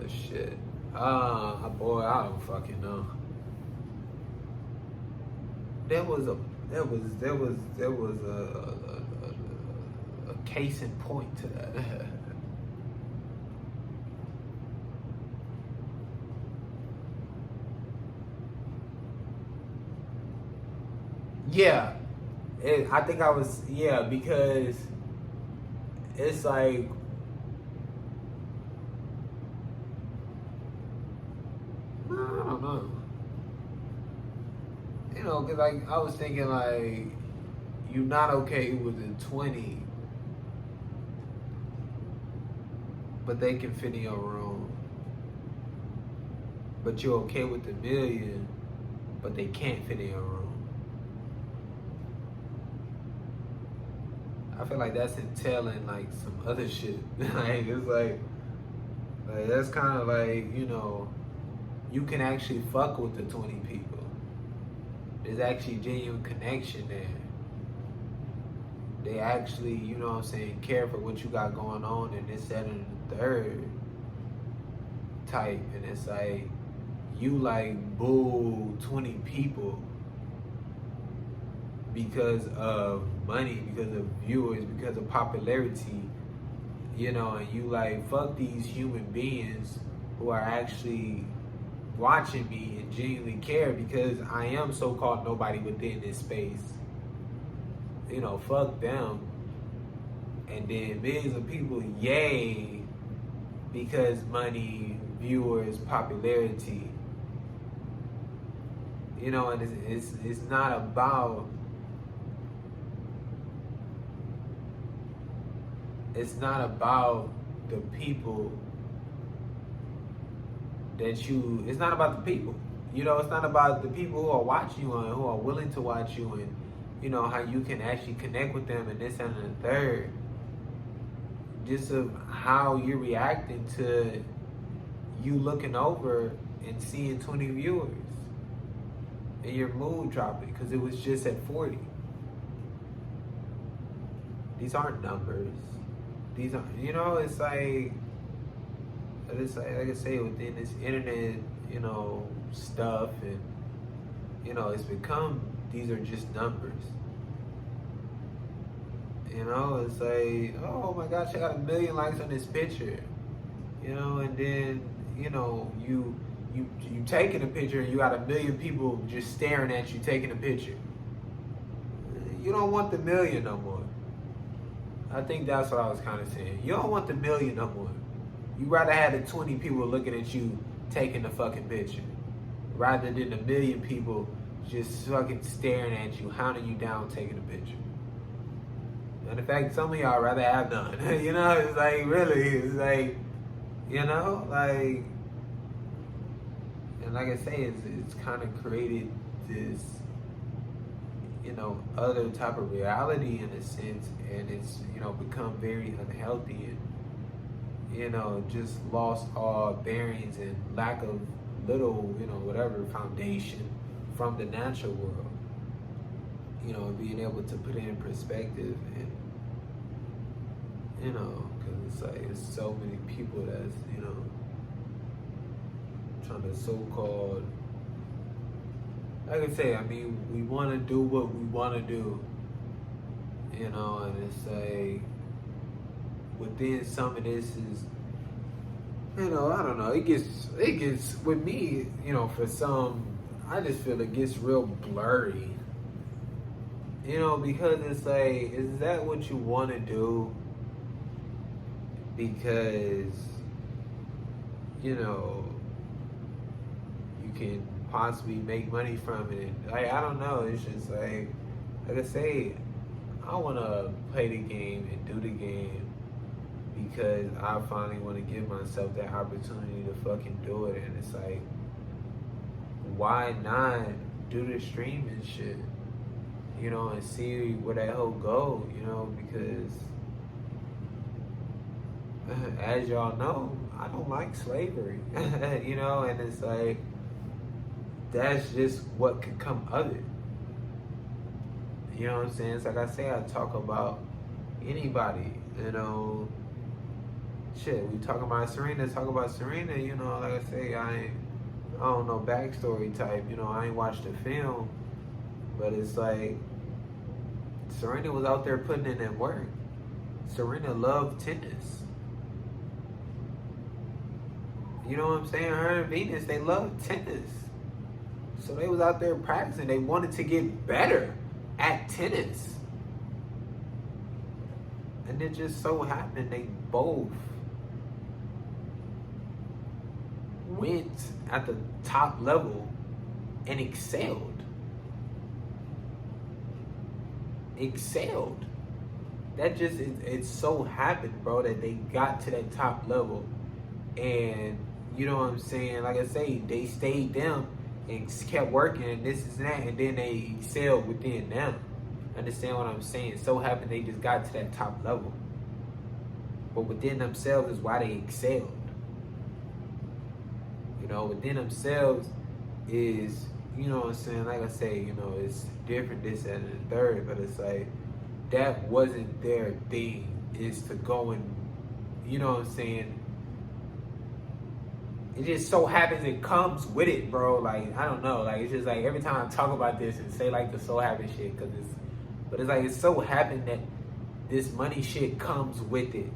Shit. Boy, I don't fucking know. There was a case in point to that. Yeah, I think I was, because it's like, I don't know. You know, because like, I was thinking like, you're not okay with the 20, but they can fit in your room. But you're okay with the 1 million, but they can't fit in your room. I feel like that's entailing like some other shit. Like it's like that's kind of like, you know, you can actually fuck with the 20 people. There's actually genuine connection there. They actually, you know what I'm saying, care for what you got going on, and this, that, and the third type. And it's like, you like boo 20 people because of money, because of viewers, because of popularity, you know, and you like, fuck these human beings who are actually watching me and genuinely care, because I am so-called nobody within this space. You know, fuck them. And then millions of people, yay, because money, viewers, popularity. You know, and it's not about, it's not about the people that you, it's not about the people. You know, it's not about the people who are watching you and who are willing to watch you, and, you know, how you can actually connect with them and this and the third. Just of how you're reacting to you looking over and seeing 20 viewers and your mood dropping because it was just at 40. These aren't numbers. These are, you know, it's like I say, within this internet, you know, stuff, and, you know, it's become, these are just numbers. You know, it's like, oh my gosh, I got 1 million likes on this picture. You know, and then you know, you taking a picture and you got a million people just staring at you taking a picture. You don't want the million no more. I think that's what I was kind of saying. You don't want the million no more. You rather have the 20 people looking at you taking the fucking picture, rather than the million people just fucking staring at you, hounding you down, taking a picture. And in fact, some of y'all rather have none. You know, it's like, really, it's like, you know, like, and like I say, it's kind of created this, you know, other type of reality in a sense, and it's, you know, become very unhealthy and, you know, just lost all bearings and lack of little, you know, whatever foundation from the natural world. You know, being able to put it in perspective and, you know, because it's like, it's so many people that's, you know, trying to so-called, like I say, I mean, we want to do what we want to do, you know, and it's like, within some of this is, you know, I don't know, it gets, with me, you know, for some, I just feel it gets real blurry, you know, because it's like, is that what you want to do? Because, you know, you can possibly make money from it. Like, I don't know, it's just like I say, I want to play the game and do the game because I finally want to give myself that opportunity to fucking do it. And it's like, why not do the streaming shit, you know, and see where that whole go, you know, because as y'all know, I don't like slavery, you know, and it's like, that's just what could come of it. You know what I'm saying? It's like I say, I talk about anybody, you know, shit, we talk about Serena, you know, like I say, I don't know, backstory type, you know, I ain't watched the film, but it's like, Serena was out there putting in that work. Serena loved tennis. You know what I'm saying? Her and Venus, they loved tennis. So they was out there practicing. They wanted to get better at tennis. And it just so happened they both went at the top level and excelled. That just, it so happened, bro, that they got to that top level. And you know what I'm saying? Like I say, they stayed them and kept working and this is that, and then they excelled within them. Understand what I'm saying? So happened they just got to that top level. But within themselves is why they excelled. You know, within themselves is, you know what I'm saying? Like I say, you know, it's different, this, that, and the third, but it's like, that wasn't their thing, is to go and, you know what I'm saying? It just so happens it comes with it, bro. Like, I don't know. Like, it's just like every time I talk about this and say like the so happen shit, cause it's like it's so happened that this money shit comes with it.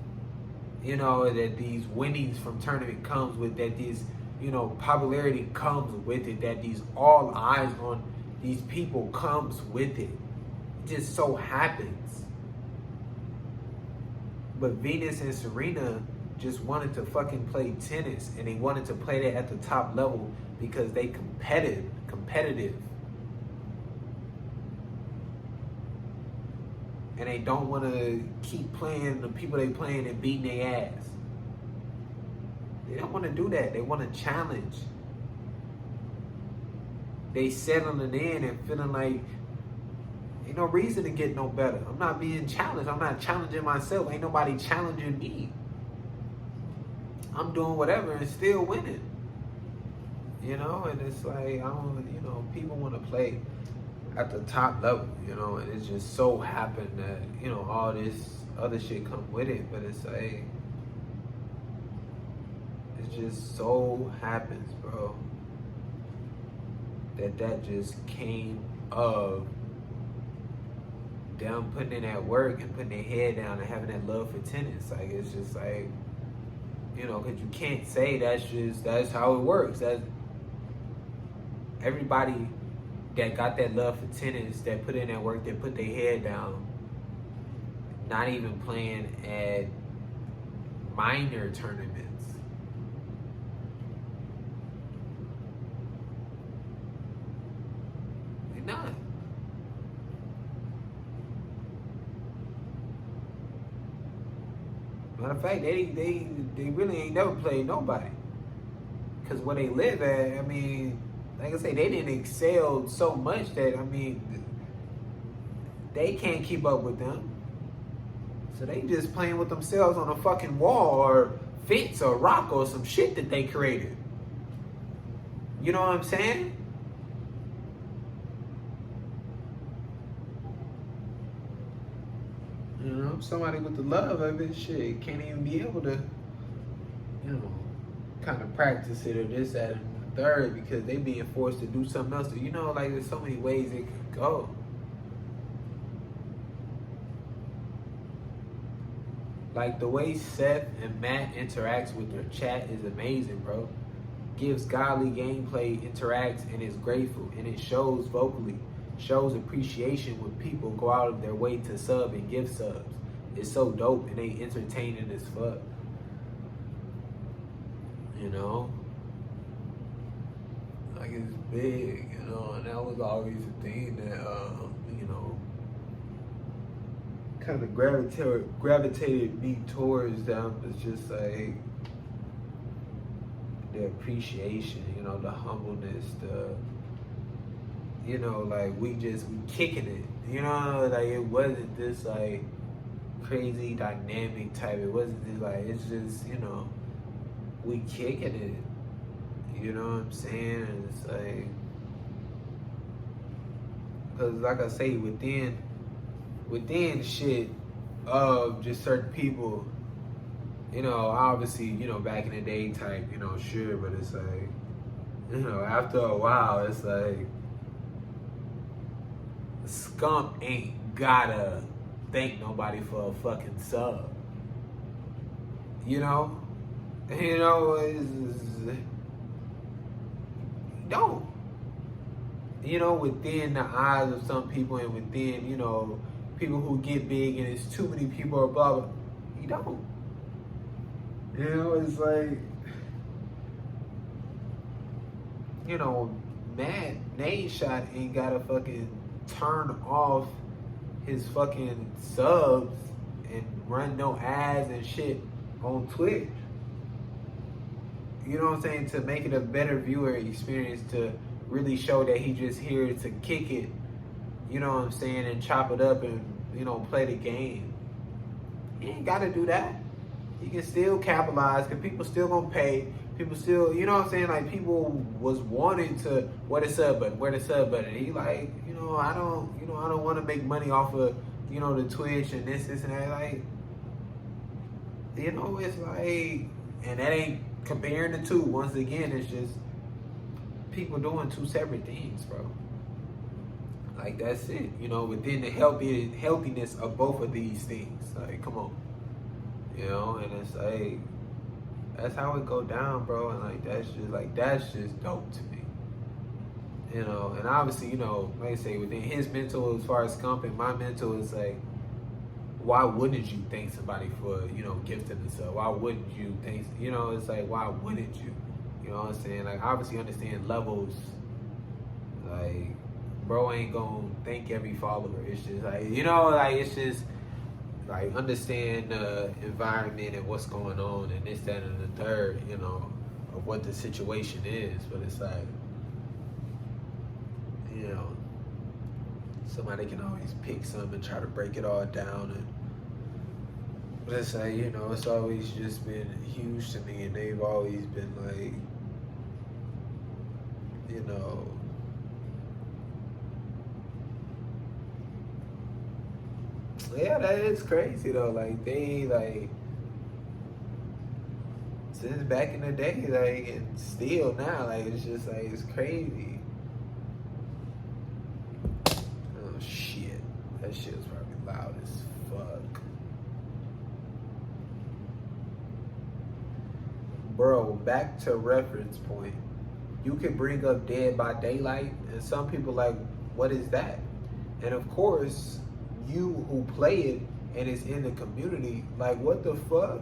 You know, that these winnings from tournament comes with that, these, you know, popularity comes with it, that these all eyes on these people comes with it. It just so happens. But Venus and Serena just wanted to fucking play tennis, and they wanted to play that at the top level because they competitive. And they don't want to keep playing the people they playing and beating their ass. They don't want to do that. They want to challenge. They settling in and feeling like ain't no reason to get no better. I'm not being challenged. I'm not challenging myself. Ain't nobody challenging me. I'm doing whatever and still winning. You know, and it's like, I don't, you know, people want to play at the top level, you know, and it just so happened that, you know, all this other shit come with it, but it's like, it just so happens, bro, that just came of them putting in that work and putting their head down and having that love for tennis. Like, it's just like, You know, because you can't say that's how it works. That everybody that got that love for tennis, that put in that work, that put their head down, not even playing at minor tournaments. They're not. Matter of fact, they really ain't never played nobody. Because where they live at, I mean, like I say, they didn't excel so much that, I mean, they can't keep up with them. So they just playing with themselves on a fucking wall or fence or rock or some shit that they created. You know what I'm saying? You know, somebody with the love of it, shit, can't even be able to, you know, kind of practice it or this, that, and the third because they being forced to do something else. You know, like there's so many ways it could go. Like the way Seth and Matt interacts with their chat is amazing, bro. Gives godly gameplay, interacts, and is grateful, and it shows vocally. Shows appreciation when people go out of their way to sub and give subs. It's so dope and they entertaining as fuck. You know? Like it's big, you know, and that was always a thing that, you know, kind of gravitated me towards them. It's just like the appreciation, you know, the humbleness, the, you know, like we kicking it, you know, like it wasn't this like crazy dynamic type. It wasn't this like, it's just, you know, we kicking it, you know what I'm saying? And it's like, because like I say, within shit of just certain people, you know, obviously, you know, back in the day type, you know, sure, but it's like, you know, after a while, it's like, Scump ain't gotta thank nobody for a fucking sub. You know? You know, don't. You know, within the eyes of some people and within, you know, people who get big and it's too many people or blah, blah, you don't. You know, it's like, you know, Matt Nadeshot ain't gotta fucking turn off his fucking subs and run no ads and shit on Twitch. You know what I'm saying? To make it a better viewer experience, to really show that he just here to kick it, you know what I'm saying, and chop it up and, you know, play the game. He ain't gotta do that. He can still capitalize, because people still gonna pay. People still, you know what I'm saying? Like, people was wanting to, where the sub button. He like, you know, I don't want to make money off of, you know, the Twitch and this and that. Like, you know, it's like, and that ain't comparing the two. Once again, it's just people doing two separate things, bro. Like, that's it. You know, within the healthiness of both of these things. Like, come on. You know, and it's like, that's how it go down, bro. And like, that's just dope to me. You know, and obviously, you know, like I say, within his mental, as far as Scump and my mental, is like, why wouldn't you thank somebody for, you know, gifting themselves? Why wouldn't you thank, you know, it's like, why wouldn't you? You know what I'm saying? Like, obviously understand levels. Like, bro ain't gonna thank every follower. It's just like, you know, like, it's just, like, understand the environment and what's going on and this, that, and the third, you know, of what the situation is. But it's like, you know, somebody can always pick something and try to break it all down. And but it's like, you know, it's always just been huge to me, and they've always been like, you know, yeah, that is crazy though. Like, they, like, since back in the day, like, and still now, like, it's just like, it's crazy. Oh shit, that shit was probably loud as fuck. bro, back to reference point. You can bring up Dead by Daylight, and some people like, what is that? And of course, you who play it and is in the community, like, what the fuck?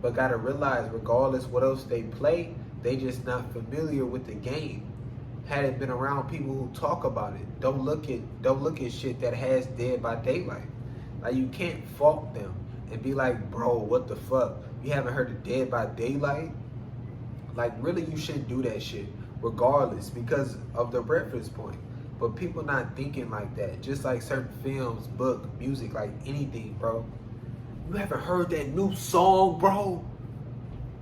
But gotta realize, regardless what else they play, they just not familiar with the game. Hadn't been around people who talk about it. Don't look at shit that has Dead by Daylight. Like, you can't fault them and be like, bro, what the fuck? You haven't heard of Dead by Daylight? Like, really, you shouldn't do that shit, regardless, because of the reference point. But people not thinking like that. Just like certain films, book, music, like anything, bro. You haven't heard that new song, bro?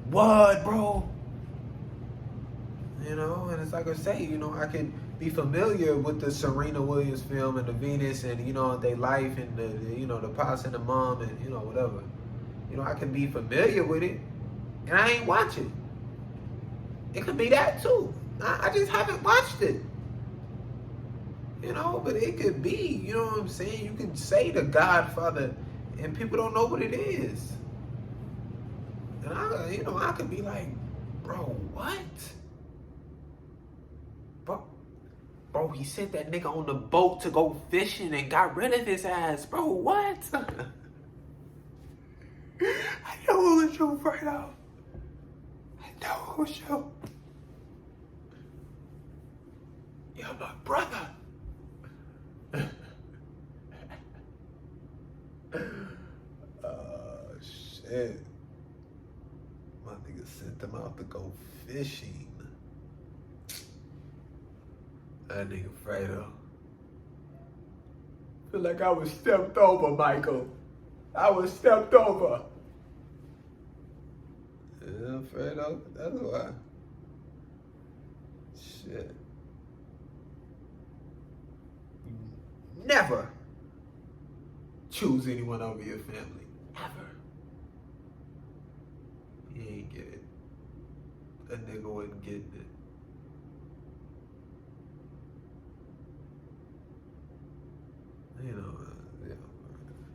What, bro? You know, and it's like I say, you know, I can be familiar with the Serena Williams film and the Venus and, you know, their life and the you know, the pops and the mom and, you know, whatever. You know, I can be familiar with it and I ain't watch it. It could be that too. I just haven't watched it. You know, but it could be, you know what I'm saying? You can say The Godfather and people don't know what it is. And I could be like, bro, what? Bro, he sent that nigga on the boat to go fishing and got rid of his ass. Bro, what? I know it was you right now. I know it was you. You're my brother. Shit. My nigga sent them out to go fishing. That nigga Fredo. Feel like I was stepped over, Michael. I was stepped over. Yeah, Fredo, that's why. Shit. Never choose anyone over your family. Ever. You ain't get it. That nigga wasn't getting it. You know,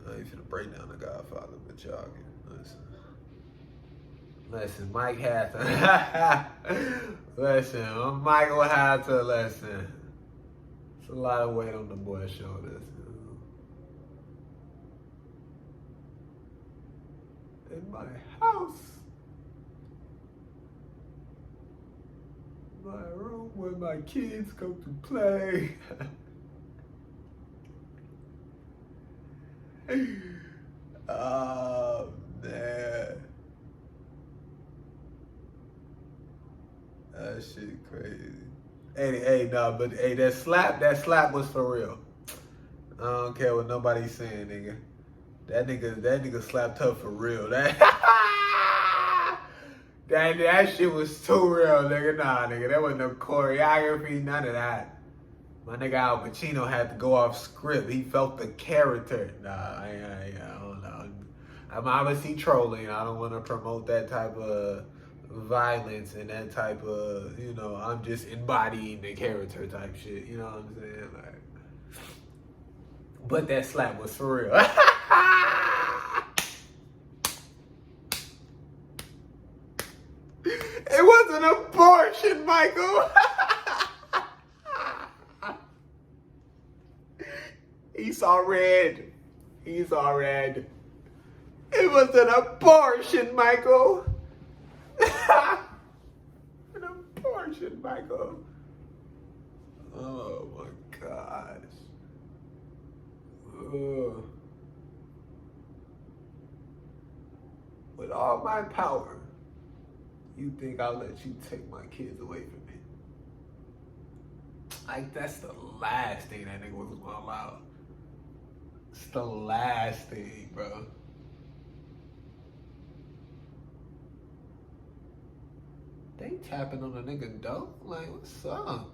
I ain't finna break down The Godfather, but y'all can listen. Listen, Mike had to. Listen, Michael had to listen. It's a lot of weight on the boy's shoulders. In my house. My room where my kids go to play. Oh, man. That shit crazy. Hey, but that slap was for real. I don't care what nobody's saying, nigga. That nigga slapped her for real. That shit was too real, nigga. Nah, nigga, there wasn't no choreography, none of that. My nigga Al Pacino had to go off script. He felt the character. Nah, I don't know. I'm obviously trolling. I don't want to promote that type of violence and that type of, you know, I'm just embodying the character type shit. You know what I'm saying? Like, but that slap was for real. It was an abortion, Michael. He saw red. He saw red. It was an abortion, Michael. An abortion, Michael. Oh my gosh. Ugh. With all my power, you think I'll let you take my kids away from me? Like, that's the last thing that nigga was gonna allow. It's the last thing, bro. They tapping on a nigga dope? Like, what's up?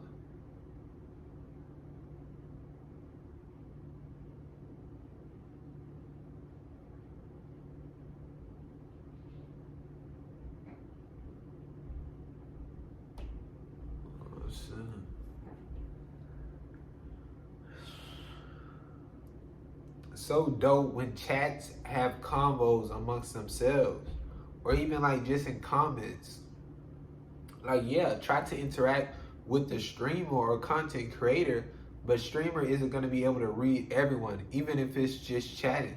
Oh, shit. So dope when chats have combos amongst themselves, or even like just in comments. Like, yeah, try to interact with the streamer or content creator, but streamer isn't going to be able to read everyone, even if it's just chatting.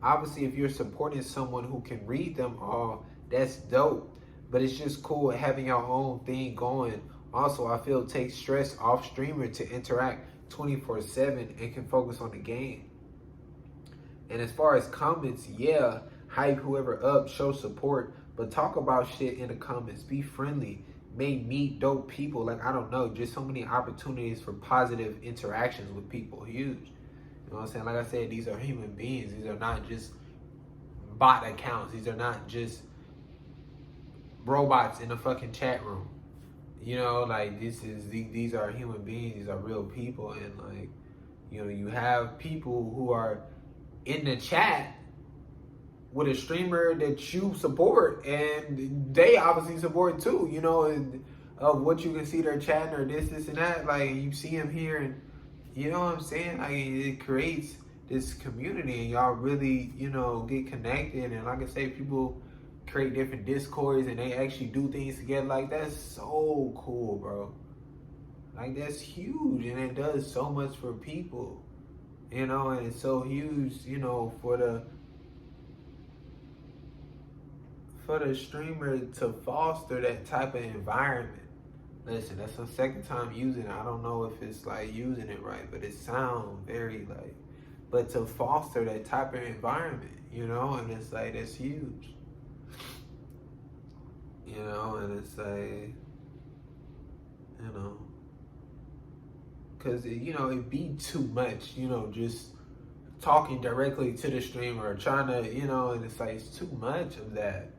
Obviously, if you're supporting someone who can read them all, that's dope. But it's just cool having your own thing going. Also, I feel it takes stress off streamer to interact 24/7 and can focus on the game. And as far as comments, yeah, hype whoever up, show support, but talk about shit in the comments. Be friendly. May meet dope people. Like, I don't know, just so many opportunities for positive interactions with people. Huge. You know what I'm saying? Like I said, these are human beings. These are not just bot accounts. These are not just robots in a fucking chat room. You know, like, these are human beings. These are real people. And like, you know, you have people who are in the chat with a streamer that you support, and they obviously support too, you know, and of what you can see they're chatting or this and that. Like, you see them here, and you know what I'm saying? Like, it creates this community, and y'all really, you know, get connected. And like I say, people create different discords, and they actually do things together. Like, that's so cool, bro. Like, that's huge, and it does so much for people, you know, and it's so huge, you know, for the streamer to foster that type of environment. Listen, that's the second time using it. I don't know if it's like using it right, but it sounds very like, but to foster that type of environment, you know, and it's like, that's huge. You know, and it's like, you know, because, you know, it'd be too much, you know, just talking directly to the streamer or trying to, you know, and it's like, it's too much of that.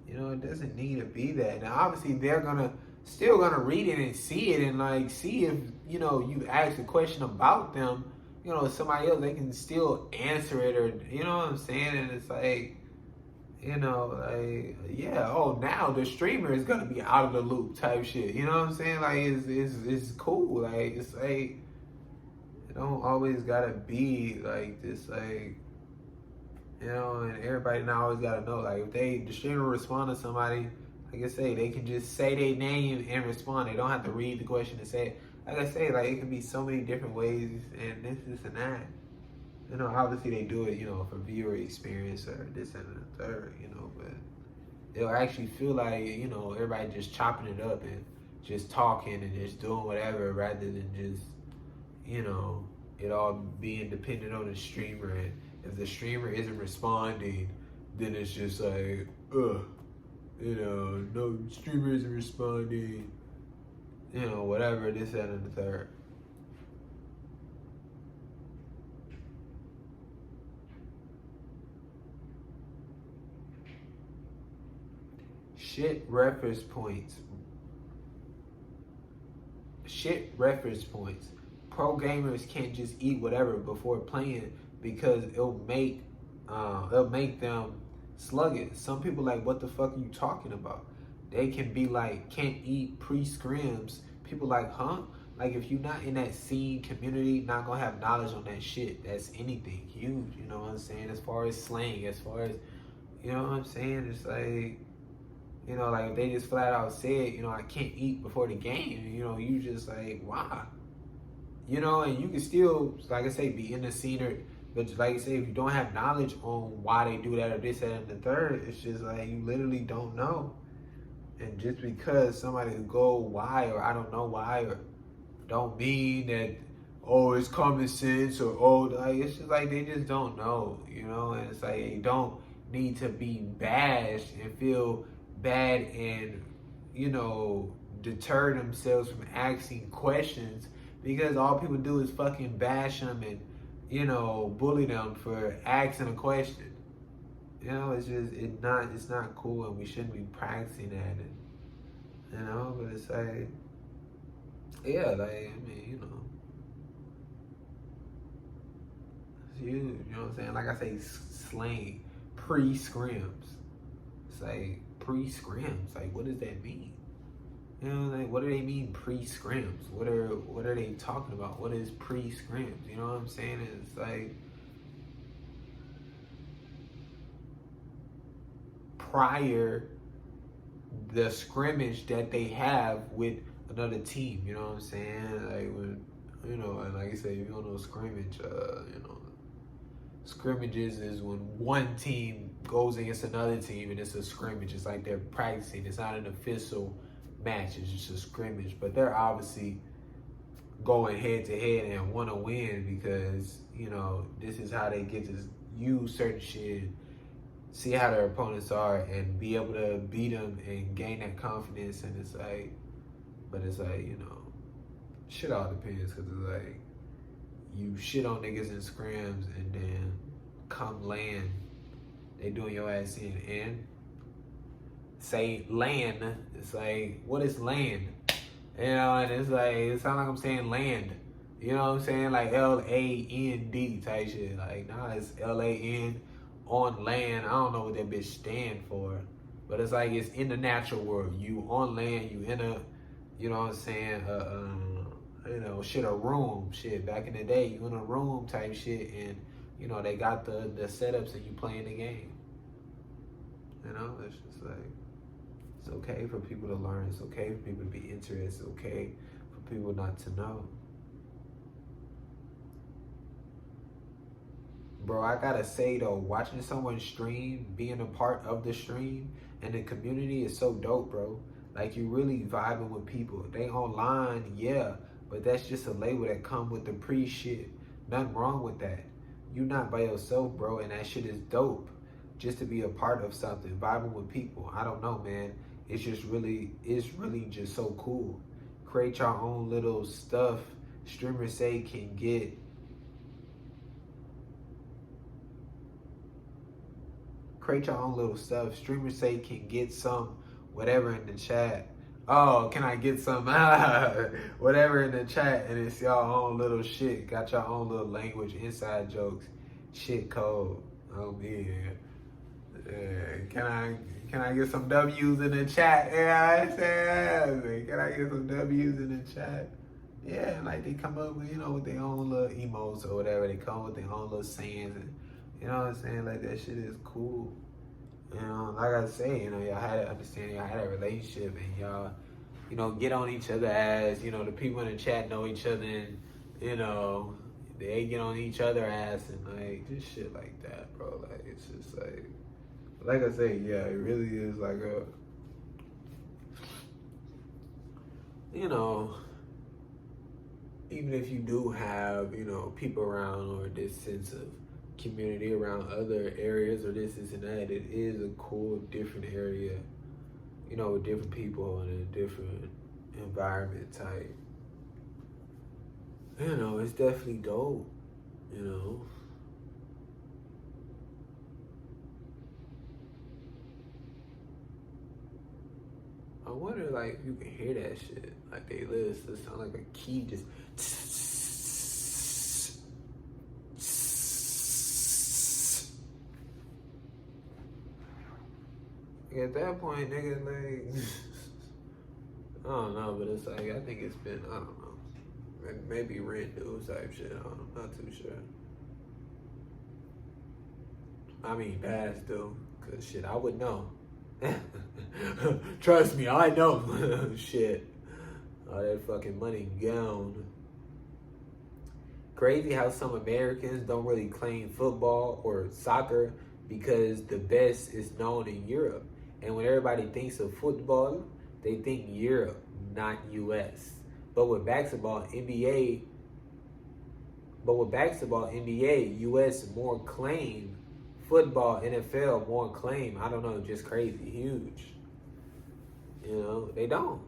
You know, it doesn't need to be that. Now, obviously, they're still gonna read it and see it, and like, see if, you know, you ask a question about them, you know, somebody else, they can still answer it, or, you know what I'm saying? And it's like, you know, like, yeah, oh, now the streamer is gonna be out of the loop type shit. You know what I'm saying? Like, it's cool. Like, it's like, it don't always gotta be like this, like, you know, and everybody not always gotta know. Like, if the streamer respond to somebody, like I say, they can just say their name and respond. They don't have to read the question and say it. Like I say, like, it can be so many different ways, and this and that. You know, obviously they do it, you know, for viewer experience or this and the third, you know, but it'll actually feel like, you know, everybody just chopping it up and just talking and just doing whatever, rather than just, you know, it all being dependent on the streamer. And if the streamer isn't responding, then it's just like, you know, no, streamer isn't responding, you know, whatever, this, that, and the third. Shit reference points. Pro gamers can't just eat whatever before playing, because it'll make them sluggish. Some people like, what the fuck are you talking about? They can be like, can't eat pre-scrims. People like, huh? Like, if you're not in that scene community, not gonna have knowledge on that shit. That's anything huge, you know what I'm saying? As far as slang, as far as, you know what I'm saying? It's like, you know, like, if they just flat out said, you know, I can't eat before the game, you know, you just like, why? You know, and you can still, like I say, be in the scene, but like I say, if you don't have knowledge on why they do that or this, that, and the third, it's just like, you literally don't know. And just because somebody could go why, or I don't know why, or don't mean that, oh, it's common sense, or, oh, like, it's just like, they just don't know, you know? And it's like, they don't need to be bashed and feel bad and, you know, deter themselves from asking questions, because all people do is fucking bash them and, you know, bully them for asking a question. You know, it's just, it's not cool, and we shouldn't be practicing that. And, you know, but it's like, yeah, like, I mean, you know, it's huge, you know what I'm saying? Like I say, slang, pre-scrims. It's like, pre-scrims, like, what does that mean? You know, like, what do they mean pre-scrims? What are they talking about? What is pre-scrims? You know what I'm saying? It's like, prior the scrimmage that they have with another team. You know what I'm saying? Like when, you know, and like I said, if you don't know scrimmage, you know, scrimmages is when one team goes against another team and it's a scrimmage. It's like they're practicing. It's not an official match. It's just a scrimmage. But they're obviously going head to head and want to win because, you know, this is how they get to use certain shit, see how their opponents are, and be able to beat them and gain that confidence. And it's like, but it's like, you know, shit all depends because it's like, you shit on niggas in scrims and then come land, they doing your ass in. And say land, it's like, what is land? You know, and it's like, it sounds like I'm saying land. You know what I'm saying? Like Land type shit. Like, nah, it's LAN on land. I don't know what that bitch stand for. But it's like, it's in the natural world. You on land, you in a, you know what I'm saying, you know, shit, a room, shit. Back in the day, you in a room type shit, and, you know, they got the setups and you playing the game. You know, it's just like, it's okay for people to learn. It's okay for people to be interested. It's okay for people not to know. Bro, I gotta say though, watching someone stream, being a part of the stream and the community is so dope, bro. Like, you really vibing with people. They online, yeah, but that's just a label that come with the pre-shit. Nothing wrong with that. You not by yourself, bro, and that shit is dope. Just to be a part of something, vibing with people. I don't know, man. It's really just so cool. Create your own little stuff. Streamers say can get. Create your own little stuff. Streamers say can get some whatever in the chat. Oh, can I get some whatever in the chat, and it's your own little shit. Got your own little language, inside jokes, shit code. Oh yeah. Can I get some W's in the chat? Yeah, I said, can I get some W's in the chat? Yeah, like they come up with, you know, with their own little emotes or whatever. They come with their own little sayings, and you know what I'm saying? Like, that shit is cool. You know, like I say, you know, y'all had an understanding, y'all had a relationship, and y'all, you know, get on each other's ass. You know, the people in the chat know each other, and, you know, they get on each other's ass, and like, just shit like that, bro. Like, it's just like I say, yeah, it really is like a, you know, even if you do have, you know, people around or this sense of community around other areas or this and that, it is a cool, different area, you know, with different people and a different environment type. You know, it's definitely dope, you know. I wonder, like, if you can hear that shit. Like, they list, it sound like a key just. At that point, nigga, like, I don't know, but it's like, I think it's been, I don't know, maybe rent news type shit. I'm not too sure. I mean, past though, cause shit, I would know. Trust me, I know. Shit. All that fucking money gone. Crazy how some Americans don't really claim football or soccer because the best is known in Europe. And when everybody thinks of football, they think Europe, not US. But with basketball, NBA, US more claim. Football, NFL more claim. I don't know, just crazy, huge. You know, they don't.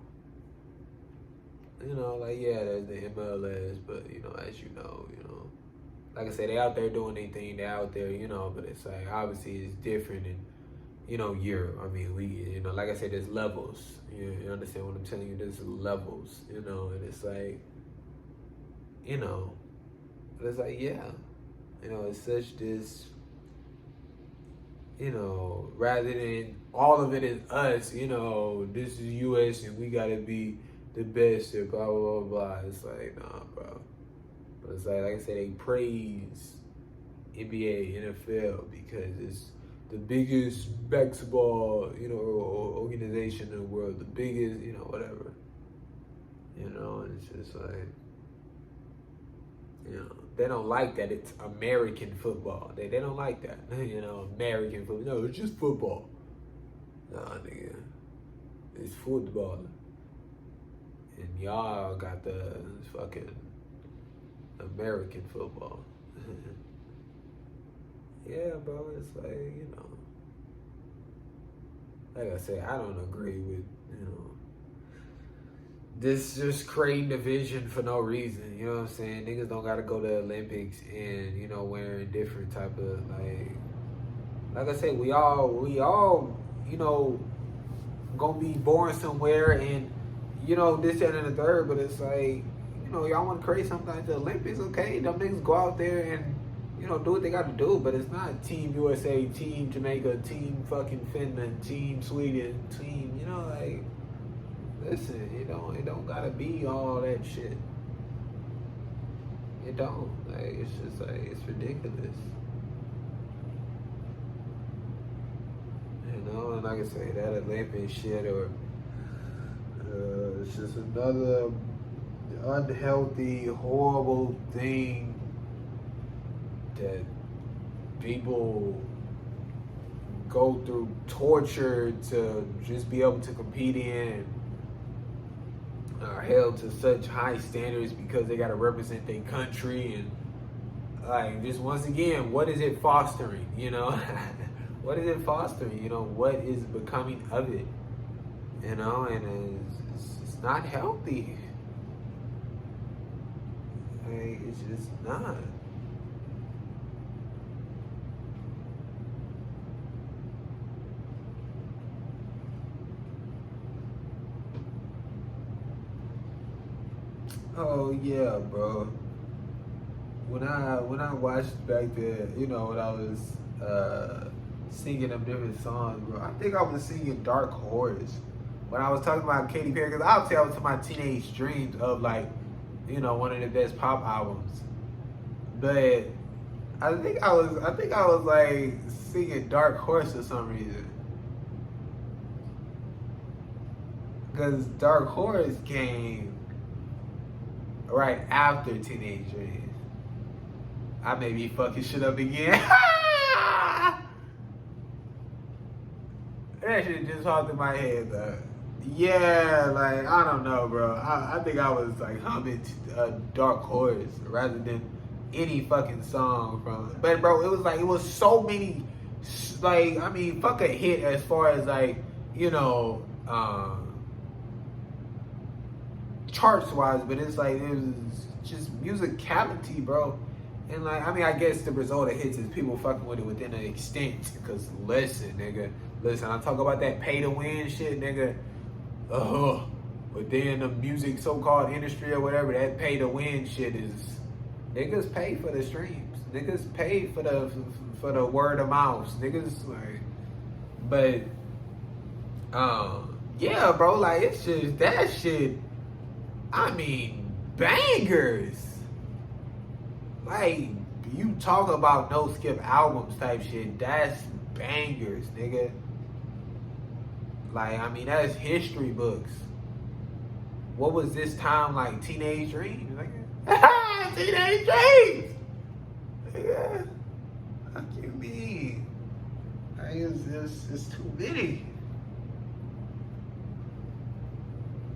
You know, like, yeah, there's the MLS, but, you know, as you know, like I said, they out there doing their thing, they out there, you know, but it's like, obviously it's different in, you know, Europe. I mean, we, you know, like I said, there's levels. You understand what I'm telling you? There's levels, you know, and it's like, you know, but it's like, yeah, you know, it's such this, you know, rather than all of it is us, you know, this is US and we gotta be the best and blah, blah, blah, blah. It's like, nah, bro. But it's like I said, they praise NBA, NFL because it's the biggest basketball, organization in the world, the biggest, whatever. And it's just like, they don't like that it's American football. They don't like that, American football. No, it's just football. Nah, nigga, it's football. And y'all got the fucking American football. Yeah, bro, it's like, like I said, I don't agree with, this just creating division for no reason. You know what I'm saying? Niggas don't gotta go to the Olympics and, wearing different type of, like I said, we all, gonna be born somewhere and, this, that, and the third, but it's like, y'all want to create something like the Olympics, okay? Them niggas go out there and, do what they got to do, but it's not Team USA, Team Jamaica, Team fucking Finland, Team Sweden, Team, like, listen, it don't gotta be all that shit. It don't. Like, it's just like, it's ridiculous. And like I say, that Olympic shit, or it's just another unhealthy, horrible thing that people go through torture to just be able to compete in, are held to such high standards because they got to represent their country. And like, just once again, what is it fostering? What is it fostering? What is becoming of it? And it's not healthy. Like, it's just not. Oh yeah, bro. When I watched back then, when I was singing them different songs, bro, I think I was singing Dark Horse. When I was talking about Katy Perry, because obviously I was to my teenage dreams of, like, one of the best pop albums. But I think I was like singing Dark Horse for some reason. Because Dark Horse came right after Teenage Dreams. I may be fucking shit up again. That shit just popped in my head, though. Yeah, like, I don't know, bro. I think I was like humming Dark Horse rather than any fucking song from it. But bro, it was so many, like, I mean, fuck a hit as far as like, charts wise, but it's like, it was just musicality, bro. And like, I mean, I guess the result of hits is people fucking with it within an extent. Because listen, I talk about that pay to win shit, nigga. But then the music so-called industry or whatever, that pay to win shit is, niggas pay for the streams, niggas pay for the word of mouth, niggas like, but yeah, bro, like, it's just that shit. I mean, bangers. Like, you talk about no skip albums type shit, that's bangers, nigga. Like, I mean, that's history books. What was this time like? Teenage Dreams? Like, Teenage Dreams! Yeah. Fuck you mean? Like, it's too many.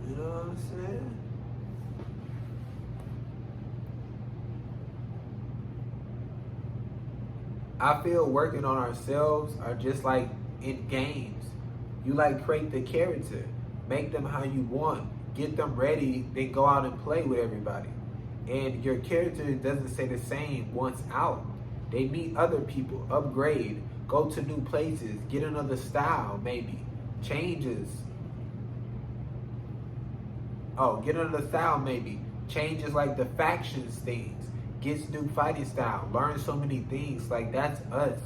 You know what I'm saying? I feel working on ourselves are just like in games. You like create the character, make them how you want, get them ready, then go out and play with everybody. And your character doesn't stay the same once out. They meet other people, upgrade, go to new places, get another style maybe, changes. Get another style maybe, changes like the factions things, gets new fighting style, learn so many things. Like, that's us.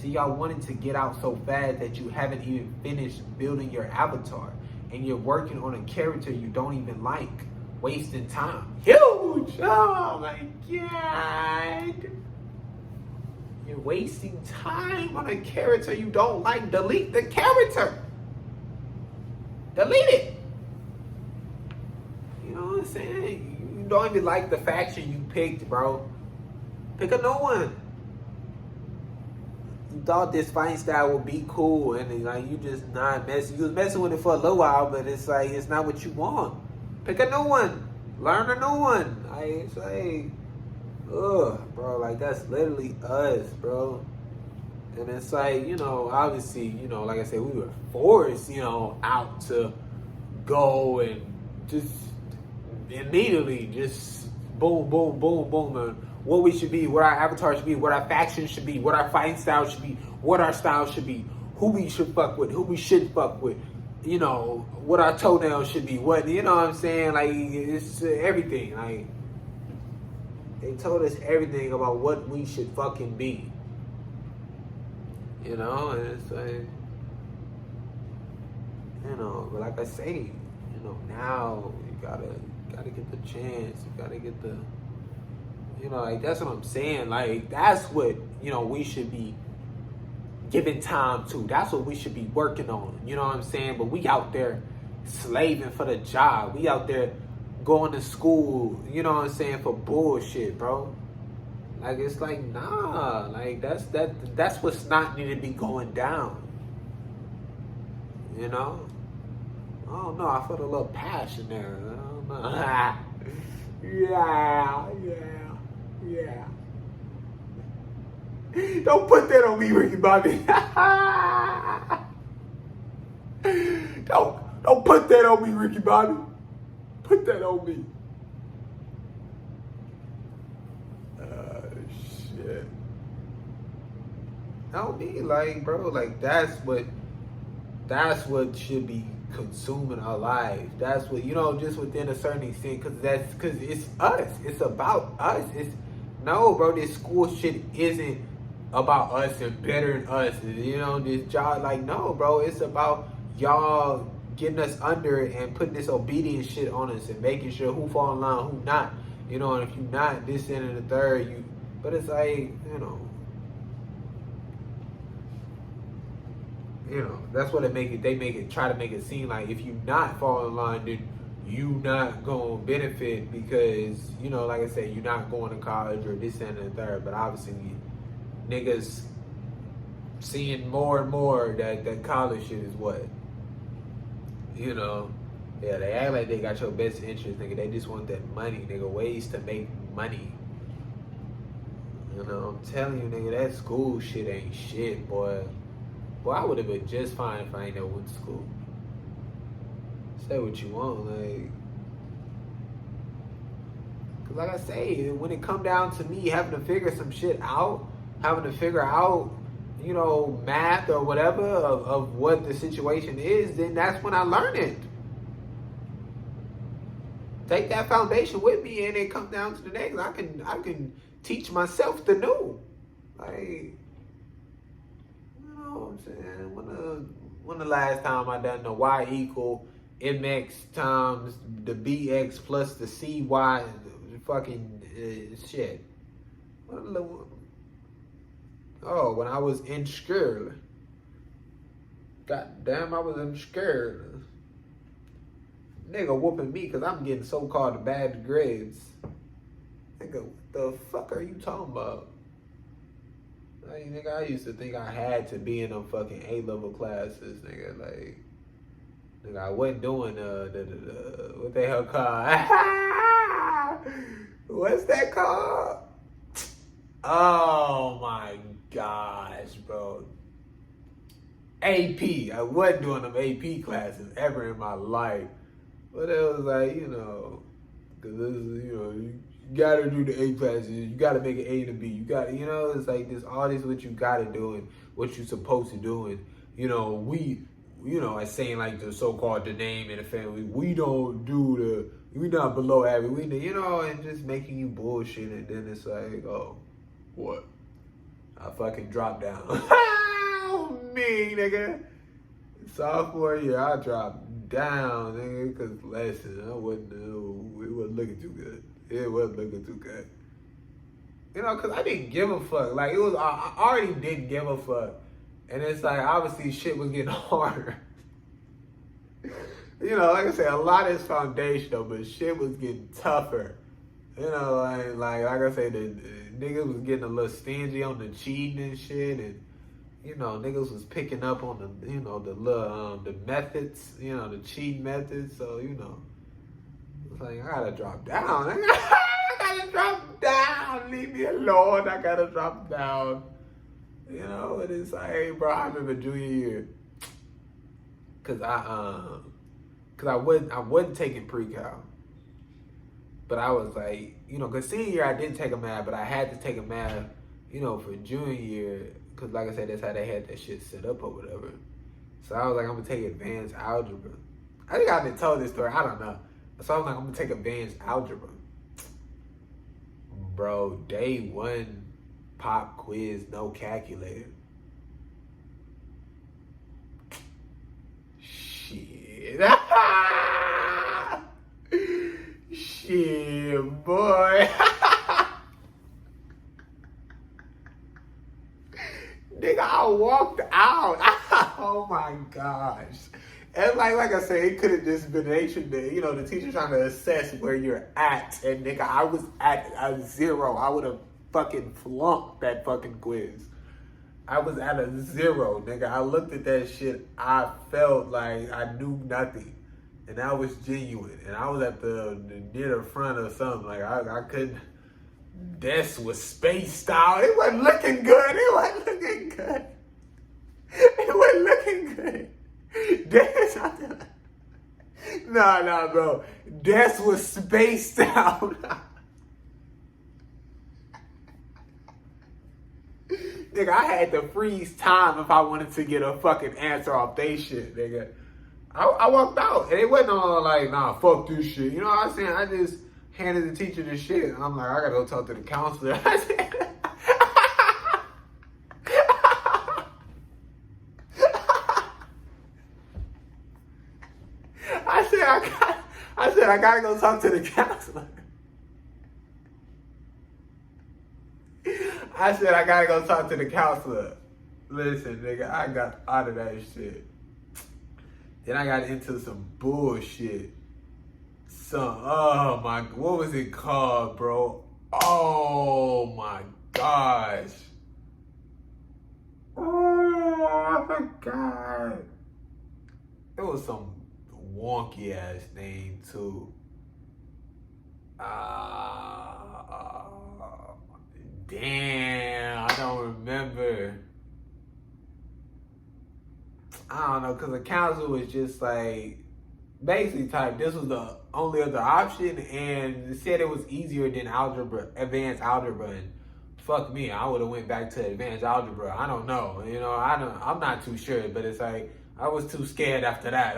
See, y'all wanted to get out so fast that you haven't even finished building your avatar. And you're working on a character you don't even like. Wasting time. Huge! Oh my God! You're wasting time on a character you don't like. Delete the character. Delete it. You know what I'm saying? You don't even like the faction you picked, bro. Pick a new one. You thought this fighting style would be cool, and like you just not messing. You was messing with it for a little while, but it's like it's not what you want. Pick a new one. Learn a new one. It's like, bro, like that's literally us, bro. And it's like, you know, obviously, you know, like I said, we were forced, you know, out to go and just immediately just boom, boom, boom, boom, and what we should be, what our avatar should be, what our faction should be, what our fighting style should be, what our style should be, who we should fuck with, who we shouldn't fuck with, you know, what our toenails should be, what, you know what I'm saying? Like, it's everything. Like, they told us everything about what we should fucking be. You know, and it's like, you know, but like I say, you know, now you gotta get the chance, you gotta get the, you know, like that's what I'm saying. Like that's what, you know, we should be giving time to. That's what we should be working on. You know what I'm saying? But we out there slaving for the job. We out there going to school, you know what I'm saying, for bullshit, bro. Like it's like nah, like that's what's not need to be going down. You know? I don't know, I felt a little passion there. I don't know. Yeah. Don't put that on me, Ricky Bobby. Don't put that on me, Ricky Bobby. Put that on me. Shit. I don't mean like, bro, like that's what should be consuming our life. That's what, you know, just within a certain extent, because it's us. It's about us. It's no, bro. This school shit isn't about us and bettering us. You know, this job, like no, bro. It's about y'all getting us under and putting this obedience shit on us and making sure who fall in line, who not. You know, and if you not this and the third, you. But it's like, you know, that's what they try to make it seem like if you not fall in line, then you not gonna benefit because, you know, like I said, you're not going to college or this and the third. But obviously, niggas seeing more and more that college shit is what, you know, yeah, they act like they got your best interest, nigga. They just want that money, nigga. Ways to make money. You know, I'm telling you, nigga, that school shit ain't shit, boy. Boy, I would have been just fine if I ain't never went to school. Say what you want, like. Cause like I say, when it come down to me having to figure some shit out, having to figure out, you know, math or whatever of what the situation is, then that's when I learn it. Take that foundation with me and it come down to the next. I can teach myself the new. Like, you know what I'm saying? When the last time I done the y equal mx times the bx plus the cy fucking shit. Oh, when I was in school. God damn, I was in school. Nigga whooping me because I'm getting so-called bad grades. Nigga, what the fuck are you talking about? Like, nigga, I used to think I had to be in them fucking A-level classes, nigga. Like, nigga, I wasn't doing what the hell called? What's that called? Oh my gosh, bro. AP. I wasn't doing them AP classes ever in my life. But it was like, you know, because this is, you know, you gotta do the A classes. You gotta make an A to B. You gotta, you know, it's like this, all this what you gotta do and what you supposed to do. And, you know, we, you know, as saying like the so-called the name in the family, we don't do we not below average. We, you know, and just making you bullshit. And then it's like, oh, what? I fucking dropped down. Me, nigga. Sophomore year, I dropped down, nigga, because lessons, it wasn't looking too good. It wasn't looking too good. You know, because I didn't give a fuck. Like, it was, I already didn't give a fuck. And it's like, obviously, shit was getting harder. You know, like I said, a lot is foundational, but shit was getting tougher. You know, like I said, the niggas was getting a little stingy on the cheating and shit, and you know, niggas was picking up on the, you know, the little, the methods, you know, the cheat methods. So, you know, it's like, I gotta drop down. I gotta drop down. Leave me alone. I gotta drop down. You know, and it's like, hey, bro, I remember junior year, cause I wasn't taking pre-cal, but I was like, you know, cause senior year I didn't take a math, but I had to take a math, you know, for junior year. Cause like I said, that's how they had that shit set up or whatever. So I was like, I'm gonna take advanced algebra. I think I've been told this story. I don't know. So I was like, I'm gonna take advanced algebra. Bro, day one, pop quiz, no calculator. Shit. Shit, boy. Nigga, I walked out. Oh my gosh. And like I said, it could have just been you know, the teacher trying to assess where you're at. And nigga, I was at a 0. I would have fucking flunked that fucking quiz. I was at a 0, nigga. I looked at that shit. I felt like I knew nothing. And that was genuine. And I was at near the front or something. Like, I couldn't. This was spaced out. It wasn't looking good. It wasn't looking good. It wasn't looking good. This, nah, bro. This was spaced out. Nigga, I had to freeze time if I wanted to get a fucking answer off they shit, nigga. I walked out. And it wasn't all like, nah, fuck this shit. You know what I'm saying? I just handed the teacher the shit. And I'm like, I gotta go talk to the counselor. I said, I gotta go talk to the counselor. I said, I gotta go talk to the counselor. Listen, nigga, I got out of that shit. Then I got into some bullshit. What was it called, bro? Oh my gosh. Oh, I forgot. It was some wonky ass name too. Damn, I don't remember. I don't know, because the council was just like, basically type, this was the only other option, and said it was easier than advanced algebra, and fuck me, I would have went back to advanced algebra. I don't know, you know, I'm not too sure, but it's like, I was too scared after that.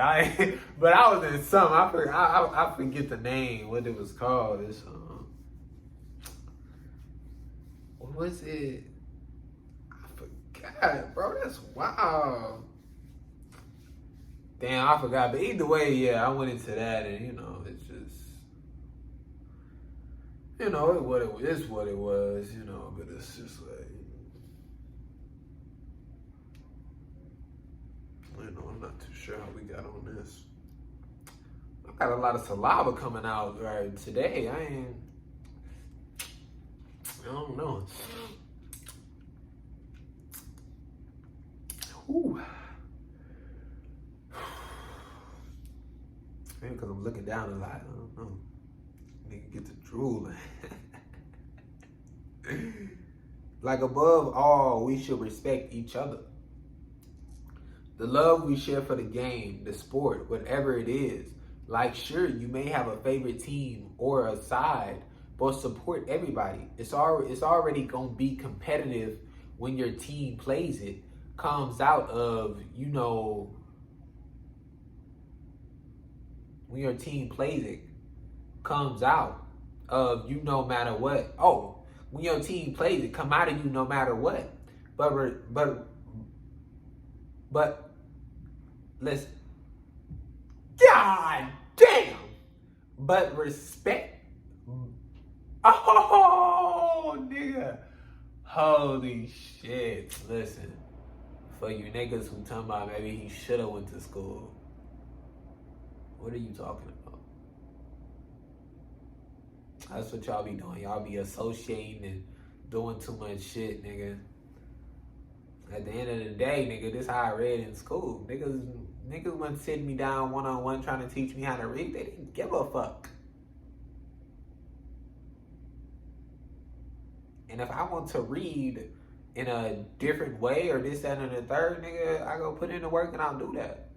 But I was in some, I forget the name, what it was called. It's, what was it? I forgot, bro, that's wild. Damn, I forgot. But either way, yeah, I went into that, and you know, it's just, you know, it's what it was, you know. But it's just like, you know, I'm not too sure how we got on this. I got a lot of saliva coming out right today. I don't know. Ooh. Maybe because I'm looking down a lot. I don't know. Nigga get to drooling. Like, above all, we should respect each other. The love we share for the game, the sport, whatever it is. Like, sure, you may have a favorite team or a side, but support everybody. It's already going to be competitive when your team plays it. Comes out of, you know, when your team plays it, comes out of you no matter what. Oh, when your team plays it, come out of you no matter what. But listen, God damn. But respect Oh, nigga. Holy shit. Listen, for you niggas who talking about maybe he should have went to school, what are you talking about? That's what y'all be doing. Y'all be associating and doing too much shit, nigga. At the end of the day, nigga, this how I read in school. Niggas wasn't sitting me down one-on-one trying to teach me how to read. They didn't give a fuck. And if I want to read in a different way or this, that, and the third, nigga, I go put in the work and I'll do that.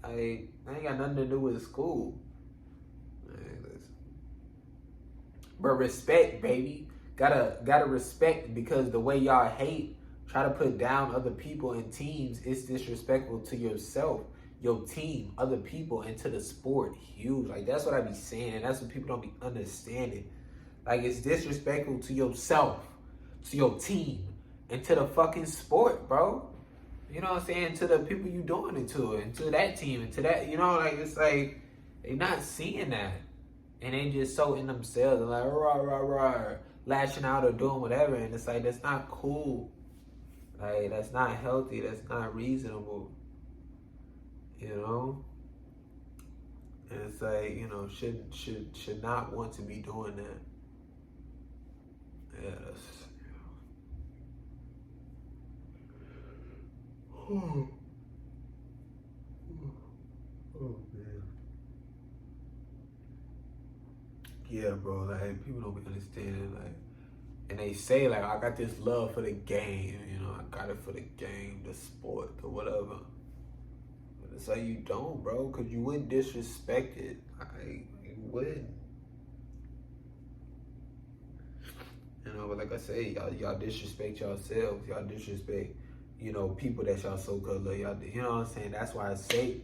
I ain't got nothing to do with school. But respect, baby. Gotta respect, because the way y'all hate, try to put down other people and teams, it's disrespectful to yourself, your team, other people, and to the sport. Huge. Like, that's what I be saying, and that's what people don't be understanding. Like, it's disrespectful to yourself, to your team, and to the fucking sport, bro. You know what I'm saying? To the people you doing it to, and to that team, and to that, you know, like, it's like, they not seeing that. And they just so in themselves, and like, rah, rah, rah, lashing out or doing whatever. And it's like, that's not cool. Like, that's not healthy. That's not reasonable. You know? And it's like, you know, should not want to be doing that. Yeah, that's, you know. Oh, man. Yeah, bro, like, people don't be understanding, like, and they say, like, I got this love for the game, you know, I got it for the game, the sport, or whatever. But it's like, you don't, bro, because you wouldn't disrespect it. Like, you wouldn't. You know, but like I say, y'all disrespect yourselves. Y'all disrespect, you know, people that y'all so good love. Y'all, you know what I'm saying? That's why I say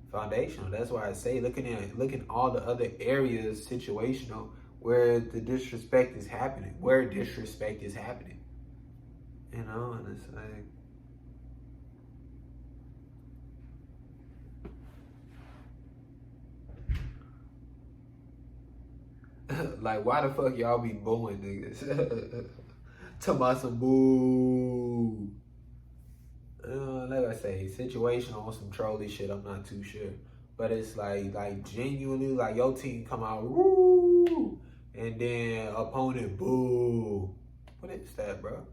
foundational. That's why I say looking all the other areas situational where the disrespect is happening. Where disrespect is happening. You know, and it's like, like, why the fuck y'all be booing niggas? Tomaso boo. Like I say, situational on some trolly shit, I'm not too sure. But it's like genuinely, like, your team come out, woo, and then opponent, boo. What is that, bro?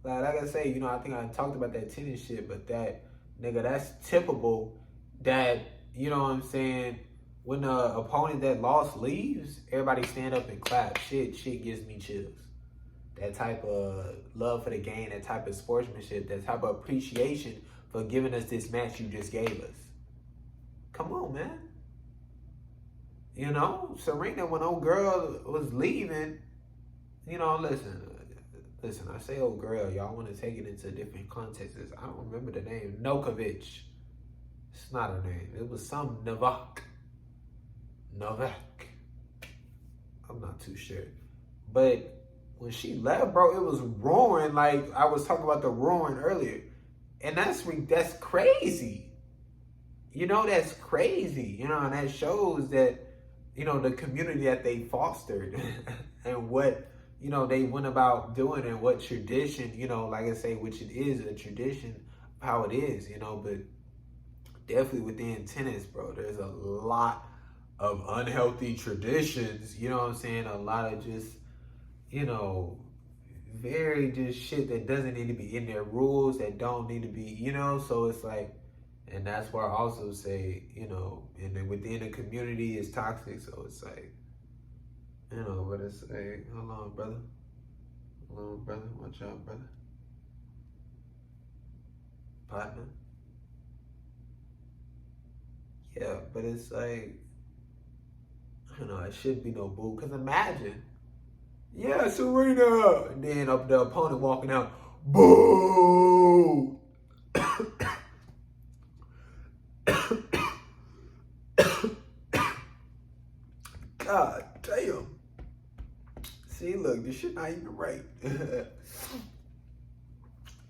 Like I say, you know, I think I talked about that tennis shit, but that, nigga, that's typical that, you know what I'm saying, when the opponent that lost leaves, everybody stand up and clap. Shit gives me chills. That type of love for the game, that type of sportsmanship, that type of appreciation for giving us this match you just gave us. Come on, man. You know, Serena, when old girl was leaving, you know, listen, I say old girl, y'all want to take it into different contexts. I don't remember the name. Nokovic. It's not her name. It was some Novak. I'm not too sure. But when she left, bro, it was roaring, like I was talking about the roaring earlier. And that's crazy. You know, that's crazy. You know, and that shows that, you know, the community that they fostered and what, you know, they went about doing and what tradition, you know, like I say, which it is a tradition, how it is, you know, but definitely within tennis, bro, there's a lot of unhealthy traditions, you know what I'm saying? A lot of just, you know, very just shit that doesn't need to be in their rules, that don't need to be, you know, so it's like, and that's where I also say, you know, and then within the community is toxic, so it's like, you know, but it's like, hold on, brother. Watch out, brother. Partner. Yeah, but it's like, you know, it shouldn't be no boo, because imagine, yeah, Serena, and then up the opponent walking out, boo! God damn. See, look, this shit not even right.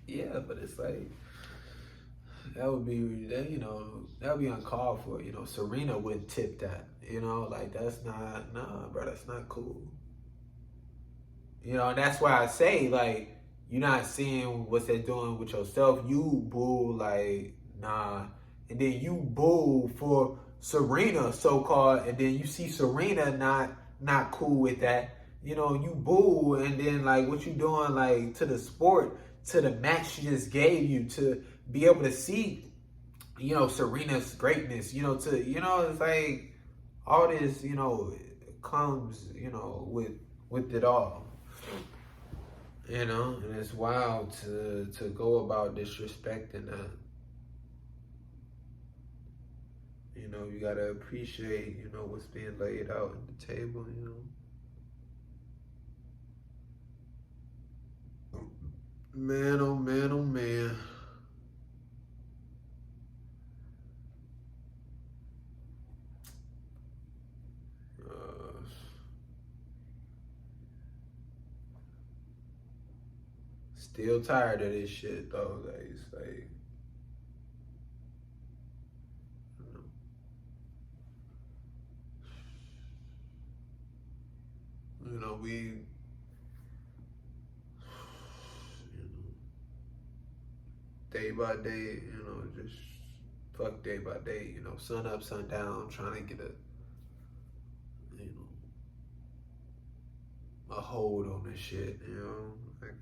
Yeah, but it's like, that would be that that would be uncalled for. Serena wouldn't tip that. Like that's not nah, bro. That's not cool. And that's why I say like you're not seeing what they're doing with yourself. You boo like nah, and then you boo for Serena so called, and then you see Serena not cool with that. You boo, and then like what you doing like to the sport, to the match she just gave you to be able to see, Serena's greatness. It's like all this, comes, with it all. And it's wild to go about disrespecting that. You gotta appreciate, what's being laid out on the table, Man, oh man, oh man. Still tired of this shit though. Like, it's like, we, day by day, just fuck day by day, sun up, sun down, trying to get a hold on this shit, like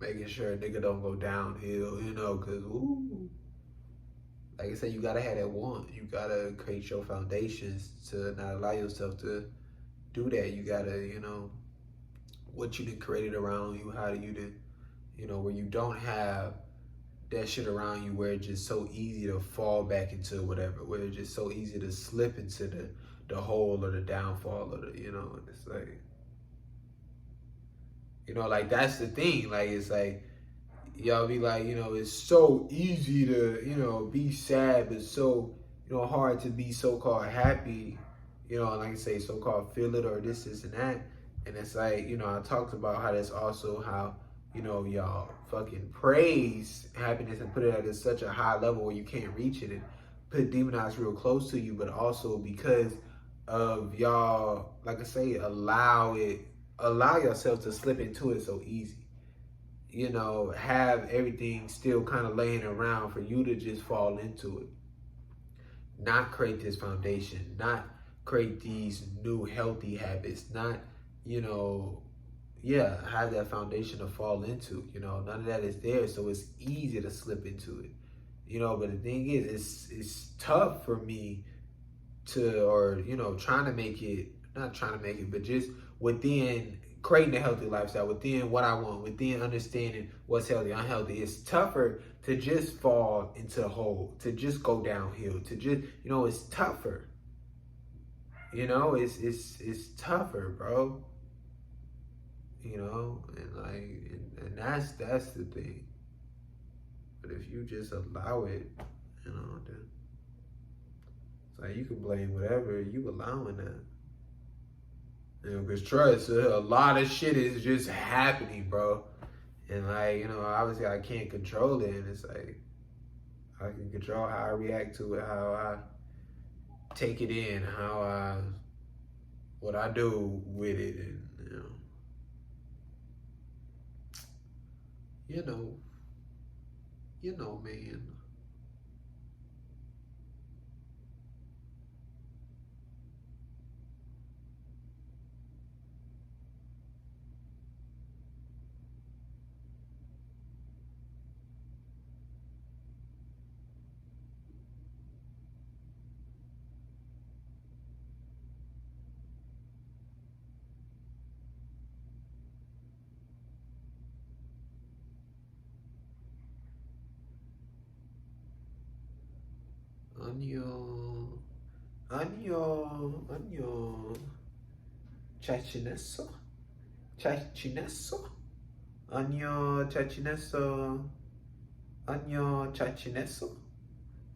making sure a nigga don't go downhill, cause ooh, like I said, you gotta have that want. You gotta create your foundations to not allow yourself to do that. You gotta, what you done created around you, how do you done, where you don't have that shit around you where it's just so easy to fall back into whatever, where it's just so easy to slip into the hole or the downfall or and it's like, like that's the thing. Like it's like y'all be like, it's so easy to, be sad, but so, hard to be so-called happy, like I say, so-called feel it or this, and that. And it's like, I talked about how that's also how, y'all fucking praise happiness and put it at such a high level where you can't reach it and put demonize real close to you, but also because of y'all, like I say, allow yourself to slip into it so easy. Have everything still kind of laying around for you to just fall into it. Not create this foundation, not create these new healthy habits, not, have that foundation to fall into. None of that is there, so it's easy to slip into it. But the thing is, it's tough for me or trying to make it, not trying to make it, but just within creating a healthy lifestyle, within what I want, within understanding what's healthy, unhealthy. It's tougher to just fall into a hole, to just go downhill, to just, it's tougher. It's tougher, bro. And like, and that's the thing. But if you just allow it, then it's like you can blame whatever you allowing that. Because trust, a lot of shit is just happening, bro. And like, obviously I can't control it. And it's like, I can control how I react to it, how I take it in, what I do with it. And, man. Anyo, anyo. Chachineso, chachineso, anyo, chachineso, anyo, chachineso,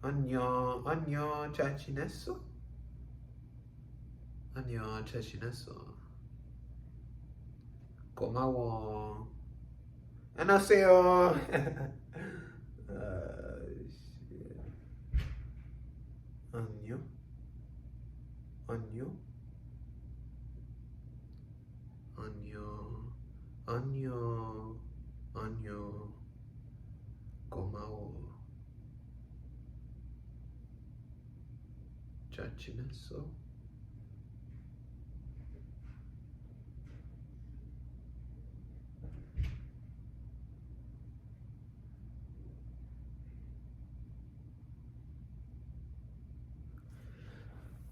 anyo, chachineso, anyo, chachineso. 고마워. 안녕하세요. shit. 안녕? 안녕? 안녕. 안녕. 안녕. 고마워. 잘 지냈어?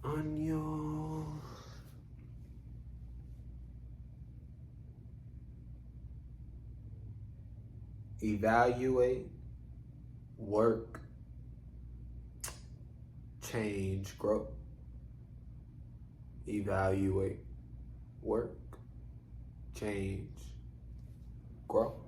안녕. Evaluate, work, change, grow. Evaluate, work, change, grow.